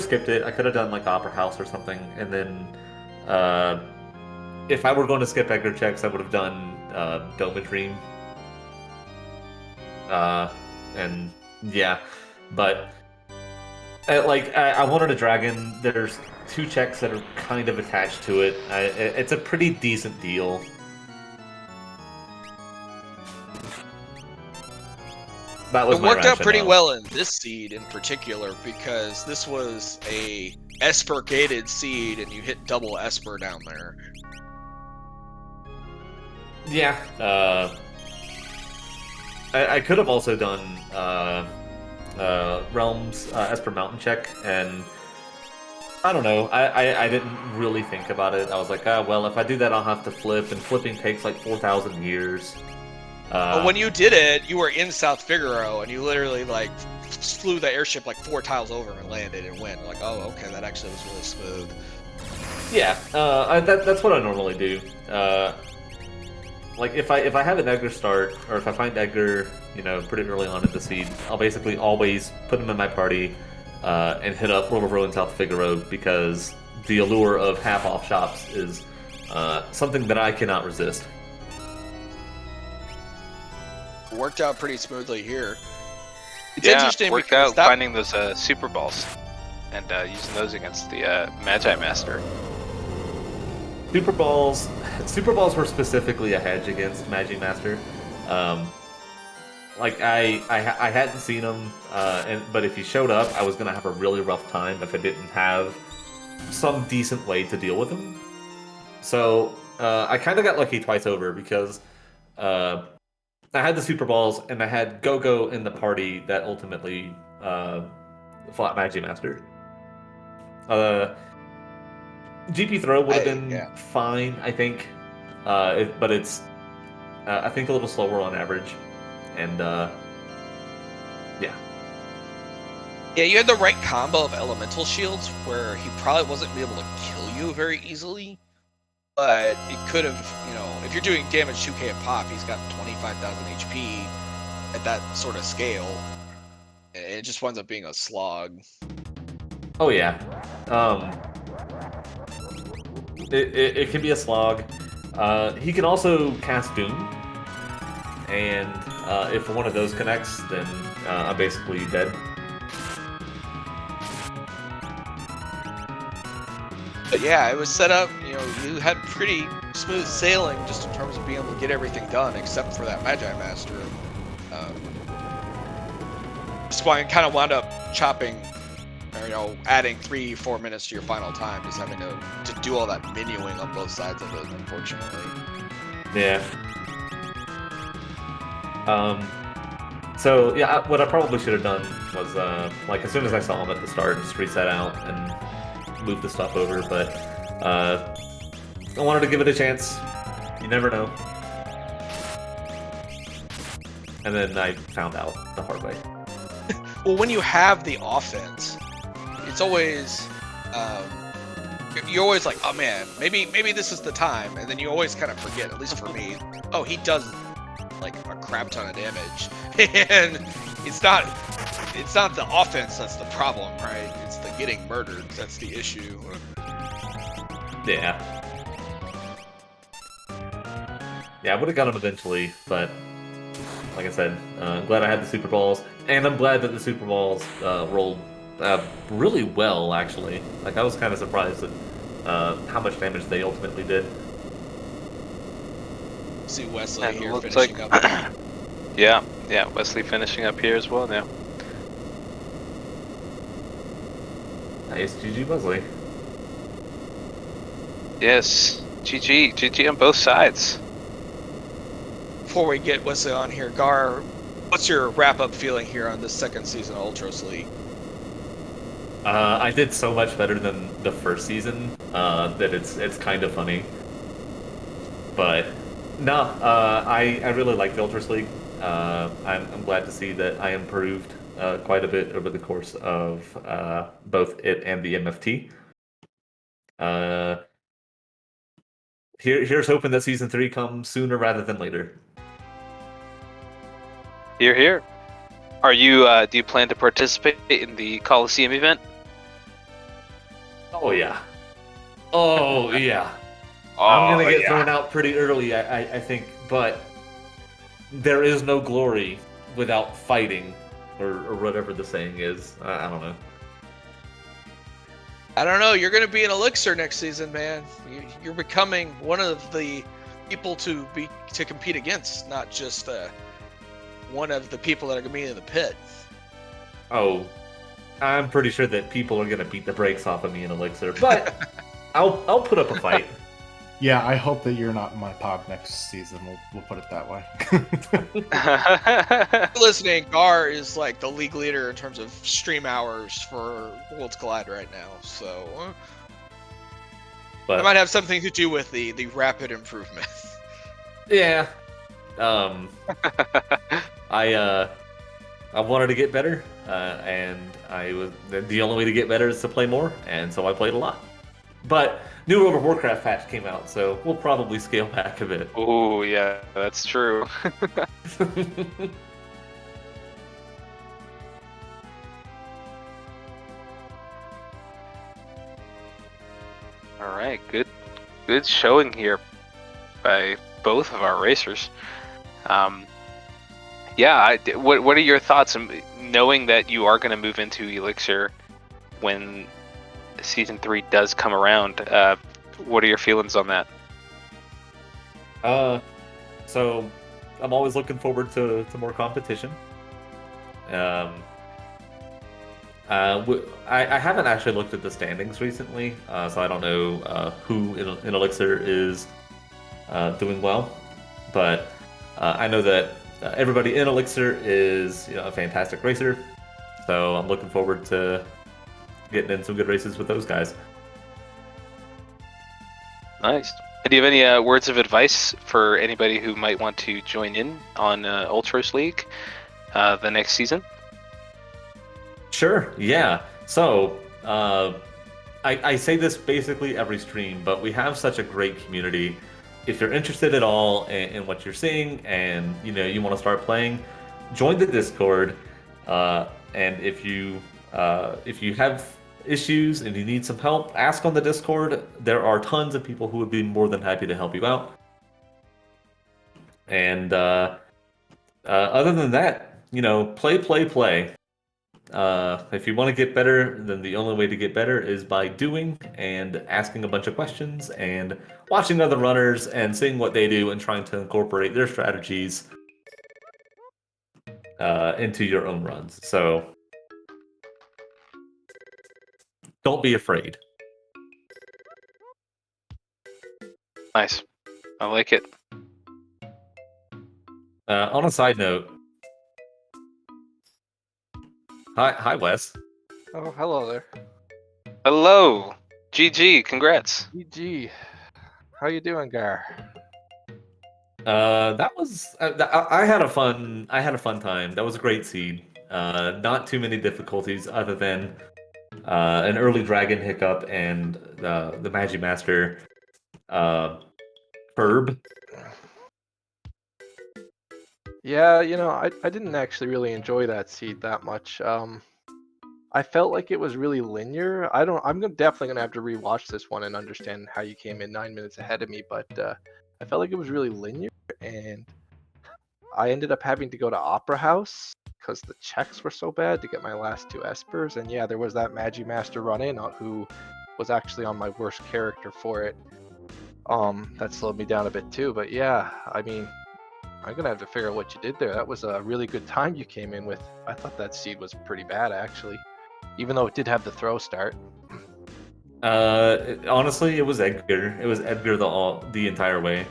S4: skipped it. I could have done like Opera House or something, and then if I were going to skip Edgar checks, I would have done Doma Dream. And yeah, but I wanted a dragon. There's 2 checks that are kind of attached to it. It's a pretty decent deal. That was
S1: it worked out pretty
S4: rationale.
S1: well in this seed in particular, because this was a Esper gated seed and you hit double Esper down there.
S4: Yeah. I could have also done Realms Esper Mountain check, and I don't know. I didn't really think about it. I was like, well, if I do that, I'll have to flip, and flipping takes like 4,000 years.
S1: But when you did it, you were in South Figaro, and you literally like flew the airship like 4 tiles over and landed and went. Like, oh, okay, that actually was really smooth.
S4: Yeah, that's what I normally do. Like if I have an Edgar start, or if I find Edgar, pretty early on in the seed, I'll basically always put him in my party and hit up World of Ruin South Figaro, because the allure of half-off shops is something that I cannot resist.
S1: Worked out pretty smoothly here. It's
S2: Yeah,
S1: interesting
S2: worked
S1: because
S2: out
S1: that
S2: finding those super balls and using those against the Magi Master.
S4: Super balls were specifically a hedge against Magi Master. Like I hadn't seen him, but if he showed up, I was gonna have a really rough time if I didn't have some decent way to deal with him. So I kind of got lucky twice over, because I had the super balls and I had Go-Go in the party that ultimately fought Magi Master. GP throw would have been fine, I think, but it's I think a little slower on average, and yeah.
S1: Yeah, you had the right combo of elemental shields where he probably wasn't be able to kill you very easily, but it could have, if you're doing damage 2k a pop, he's got 25,000 HP at that sort of scale. It just winds up being a slog.
S4: Oh yeah. It can be a slog. He can also cast Doom, and if one of those connects, then I'm basically dead.
S1: But yeah, it was set up, you had pretty smooth sailing just in terms of being able to get everything done, except for that Magi Master. That's why I kind of wound up chopping, or, adding 3-4 minutes to your final time, just having to do all that menuing on both sides of it, unfortunately.
S4: Yeah. So yeah, what I probably should have done was like as soon as I saw him at the start, just reset out and move the stuff over. But I wanted to give it a chance. You never know. And then I found out the hard way.
S1: Well, when you have the offense, it's always you're always like, oh man, maybe this is the time, and then you always kind of forget. At least for me, oh, he does like a crap ton of damage, and it's not the offense that's the problem, right? It's the getting murdered that's the issue.
S4: Yeah. Yeah, I would have got him eventually, but like I said, I'm glad I had the Super Balls, and I'm glad that the Super Balls rolled really well, actually. Like, I was kind of surprised at how much damage they ultimately did.
S1: See Wesley
S2: And
S1: here
S2: looks
S1: finishing
S2: like,
S1: up.
S2: yeah, Wesley finishing up here as well now.
S4: Nice, GG Wesley.
S2: Yes, GG on both sides.
S1: Before we get Wesley on here, Gar, what's your wrap-up feeling here on this second season of Ultros League?
S4: I did so much better than the first season that it's kind of funny. But no, I really like the Ultros League. I'm glad to see that I improved quite a bit over the course of both it and the MFT. Here's hoping that season 3 comes sooner rather than later.
S2: Here. Are you? Do you plan to participate in the Coliseum event?
S4: Oh yeah. Oh yeah.
S2: Oh,
S4: I'm gonna get
S2: yeah.
S4: thrown out pretty early, I think, but there is no glory without fighting, or whatever the saying is. I don't know.
S1: I don't know. You're going to be an Elixir next season, man. You're becoming one of the people to compete against, not just one of the people that are going to be in the pit.
S4: Oh, I'm pretty sure that people are gonna beat the brakes off of me in Elixir, but I'll put up a fight.
S3: Yeah, I hope that you're not in my pod next season. We'll put it that way.
S1: Listening, Gar is like the league leader in terms of stream hours for Worlds Collide right now, so I
S4: But
S1: might have something to do with the rapid improvement.
S4: yeah, I wanted to get better, and I was the only way to get better is to play more, and so I played a lot. But new World of Warcraft patch came out, so we'll probably scale back a bit.
S2: Oh yeah, that's true. All right, good showing here by both of our racers. Yeah, what are your thoughts, knowing that you are going to move into Elixir when Season 3 does come around? What are your feelings on that?
S4: So I'm always looking forward to more competition. I haven't actually looked at the standings recently, so I don't know who in Elixir is doing well. But I know that everybody in Elixir is a fantastic racer, so I'm looking forward to getting in some good races with those guys.
S2: Nice. Do you have any words of advice for anybody who might want to join in on Ultros League the next season?
S4: Sure, yeah. So, I say this basically every stream, but we have such a great community. If you're interested at all in what you're seeing and you want to start playing, join the Discord. And if you have issues and you need some help, ask on the Discord. There are tons of people who would be more than happy to help you out. And other than that, play. If you want to get better, then the only way to get better is by doing and asking a bunch of questions and watching other runners and seeing what they do and trying to incorporate their strategies into your own runs. So don't be afraid.
S2: Nice. I like it.
S4: On a side note, hi Wes.
S5: Oh, hello there.
S2: Hello. GG. Congrats.
S5: GG. How you doing, Gar?
S4: That was I had a fun time. That was a great seed. Not too many difficulties other than an early dragon hiccup and the Magi Master Herb.
S5: Yeah, I didn't actually really enjoy that seed that much. I felt like it was really linear. Definitely gonna have to rewatch this one and understand how you came in 9 minutes ahead of me, but I felt like it was really linear, and I ended up having to go to Opera House because the checks were so bad to get my last 2 espers, and yeah, there was that Magi Master run in who was actually on my worst character for it. That slowed me down a bit too, but yeah, I mean, I'm gonna have to figure out what you did there. That was a really good time you came in with. I thought that seed was pretty bad actually, even though it did have the throw start.
S4: Honestly, it was Edgar. It was Edgar the entire way.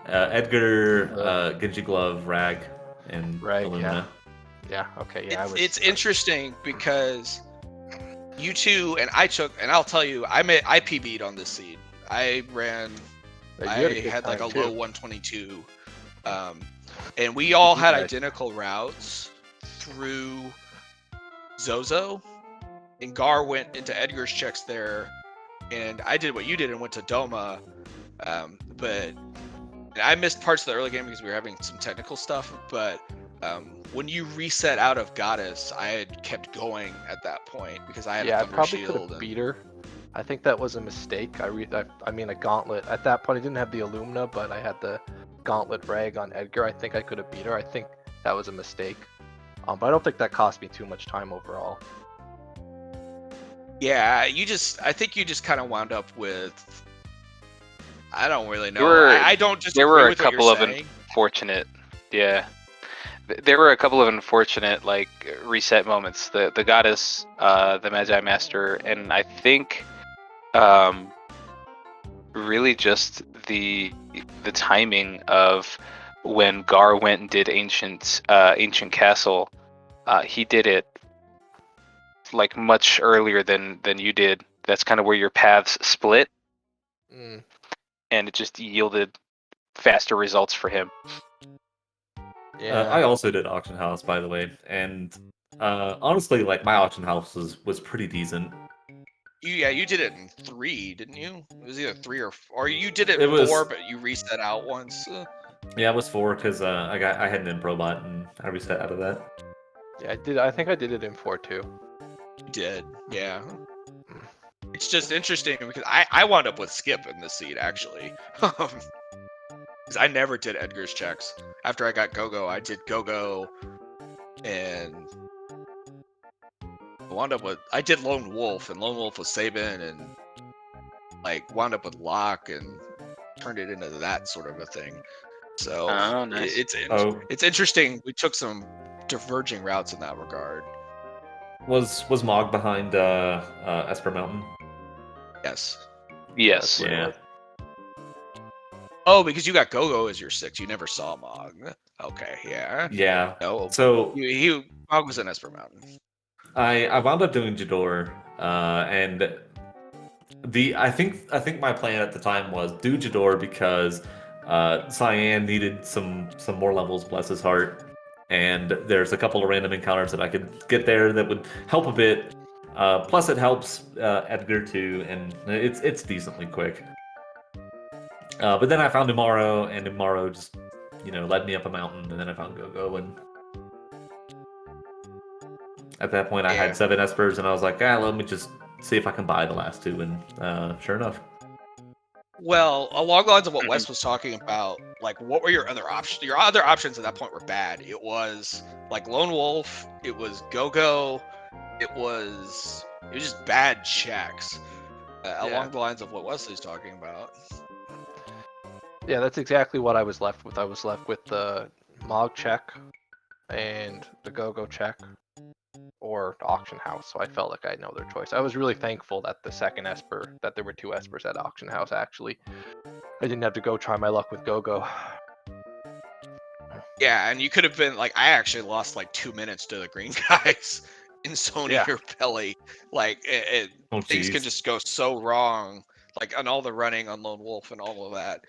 S4: Edgar, Genji Glove, Rag, and
S5: Right,
S4: Illumina.
S5: Yeah. Okay. Yeah.
S1: It's interesting because you two and I'll tell you, I PB'd on this seed. I ran.
S5: You
S1: I
S5: a good
S1: had like a
S5: time, too.
S1: low 122, and we all had
S5: Nice.
S1: identical routes through Zozo, and Gar went into Edgar's checks there, and I did what you did and went to Doma, but I missed parts of the early game because we were having some technical stuff. But when you reset out of Goddess, I had kept going at that point because I had
S5: Yeah,
S1: a
S5: I
S1: Thunder
S5: probably could
S1: Shield.
S5: have beat her. I think that was a mistake. I mean, a gauntlet. At that point, I didn't have the Illumina, but I had the gauntlet rag on Edgar. I think I could have beat her. I think that was a mistake. But I don't think that cost me too much time overall.
S1: Yeah, I think you just kind of wound up with. I don't really know.
S2: There were-
S1: I don't just.
S2: There were a
S1: with what
S2: couple
S1: you're
S2: of
S1: saying.
S2: unfortunate, yeah. There were a couple of unfortunate reset moments. The Goddess, the Magi Master, and I think really just the timing of when Gar went and did Ancient Castle. He did it like much earlier than you did. That's kind of where your paths split,
S5: Mm.
S2: and it just yielded faster results for him.
S5: Yeah.
S4: I also did Auction House, by the way, and honestly, like my Auction House was pretty decent.
S1: You did it in 3, didn't you? It was either 3 or you did it
S4: It was-
S1: 4, but you reset out once.
S4: Yeah, it was 4 because I had an Improbot and I reset out of that.
S5: Yeah, I did. I think I did it in 4 too.
S1: You did, yeah. It's just interesting because I wound up with Skip in this seed actually. Because I never did Edgar's checks. After I got Go-Go, I did Go-Go, and I did Lone Wolf, and Lone Wolf was Sabin, and like wound up with Locke, and turned it into that sort of a thing. So
S2: Oh, nice.
S1: it's interesting. We took some diverging routes in that regard.
S4: Was Mog behind Esper Mountain?
S1: Yes.
S2: Yes.
S5: That's what it was.
S1: Oh, because you got Go-Go as your 6. You never saw Mog. Okay, yeah.
S4: Yeah.
S1: No.
S4: So
S1: Mog was in Esper Mountain.
S4: I wound up doing Jador, and I think my plan at the time was do Jador because Cyan needed some more levels, bless his heart, and there's a couple of random encounters that I could get there that would help a bit. Plus, it helps Edgar too, and it's decently quick. But then I found Umaro, and Umaro just led me up a mountain, and then I found Go-Go, and at that point I had 7 Espers, and I was like, let me just see if I can buy the last 2, and sure enough.
S1: Well, along the lines of what Wes was talking about, like what were your other options? Your other options at that point were bad. It was like Lone Wolf, it was Go-Go, it was just bad checks. Along the lines of what Wesley's talking about.
S5: Yeah, that's exactly what I was left with. I was left with the Mog check and the Go-Go check or the Auction House. So I felt like I had no other choice. I was really thankful that the second Esper, that there were 2 Espers at Auction House actually. I didn't have to go try my luck with Go-Go.
S1: Yeah, and you could have been like, I actually lost like 2 minutes to the green guys in Sony or Pelly. Like, things can just go so wrong, like on all the running on Lone Wolf and all of that.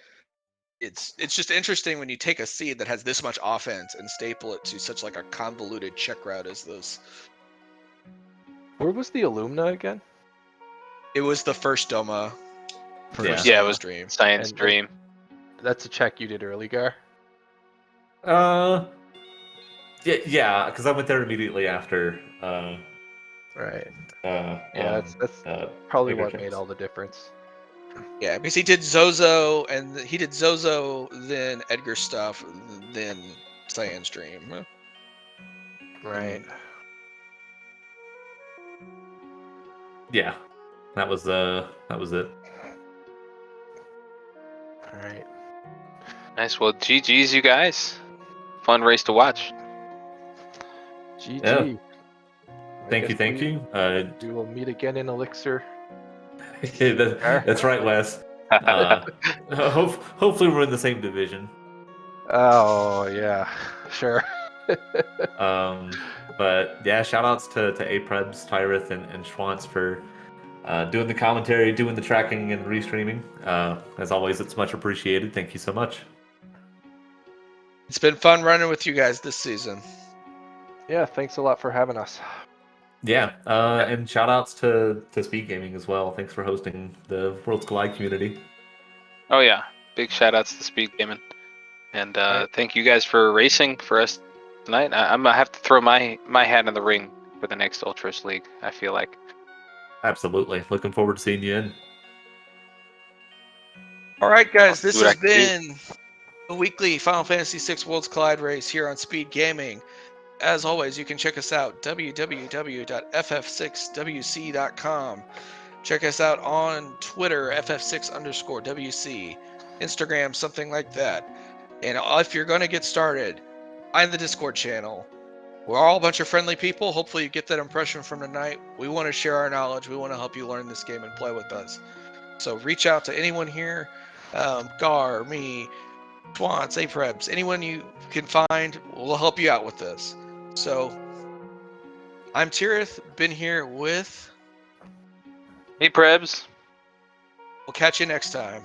S1: It's just interesting when you take a seed that has this much offense and staple it to such like a convoluted check route as this.
S5: Where was the Illumina again?
S1: It was the first Doma.
S2: Yeah, it was
S1: Dream.
S2: Science Dream.
S5: That's a check you did early, Gar?
S4: Yeah, because I went there immediately after.
S5: Right. Yeah, that's probably what made all the difference.
S1: Yeah, because he did Zozo, then Edgar stuff, then Cyan's Dream.
S5: Right.
S4: Yeah, that was it.
S5: All right.
S2: Nice. Well, GG's, you guys. Fun race to watch.
S5: GG.
S4: Yeah.
S5: I
S4: Thank you.
S5: We will meet again in Elixir.
S4: That's right, Wes. Hopefully we're in the same division.
S5: Oh yeah, sure.
S4: But yeah, shout outs to Aprebs, Tyrith, and Schwantz for doing the commentary, doing the tracking, and restreaming. As always, it's much appreciated. Thank you so much.
S1: It's been fun running with you guys this season.
S5: Yeah, thanks a lot for having us.
S4: Yeah, and shout outs to SpeedGaming as well. Thanks for hosting the Worlds Collide community.
S2: Oh yeah, big shout outs to SpeedGaming. And thank you guys for racing for us tonight. I'm gonna have to throw my hat in the ring for the next Ultras League, I feel like.
S4: Absolutely. Looking forward to seeing you in.
S1: All right, guys, this has been the weekly Final Fantasy VI Worlds Collide race here on Speed Gaming. As always, you can check us out, www.ff6wc.com. Check us out on Twitter, ff6_WC, Instagram, something like that. And if you're going to get started, find the Discord channel. We're all a bunch of friendly people. Hopefully you get that impression from tonight. We want to share our knowledge. We want to help you learn this game and play with us. So reach out to anyone here. Gar, me, Twants, Aprebs, anyone you can find will help you out with this. So, I'm Tirith, been here with.
S2: Hey, Prebs.
S1: We'll catch you next time.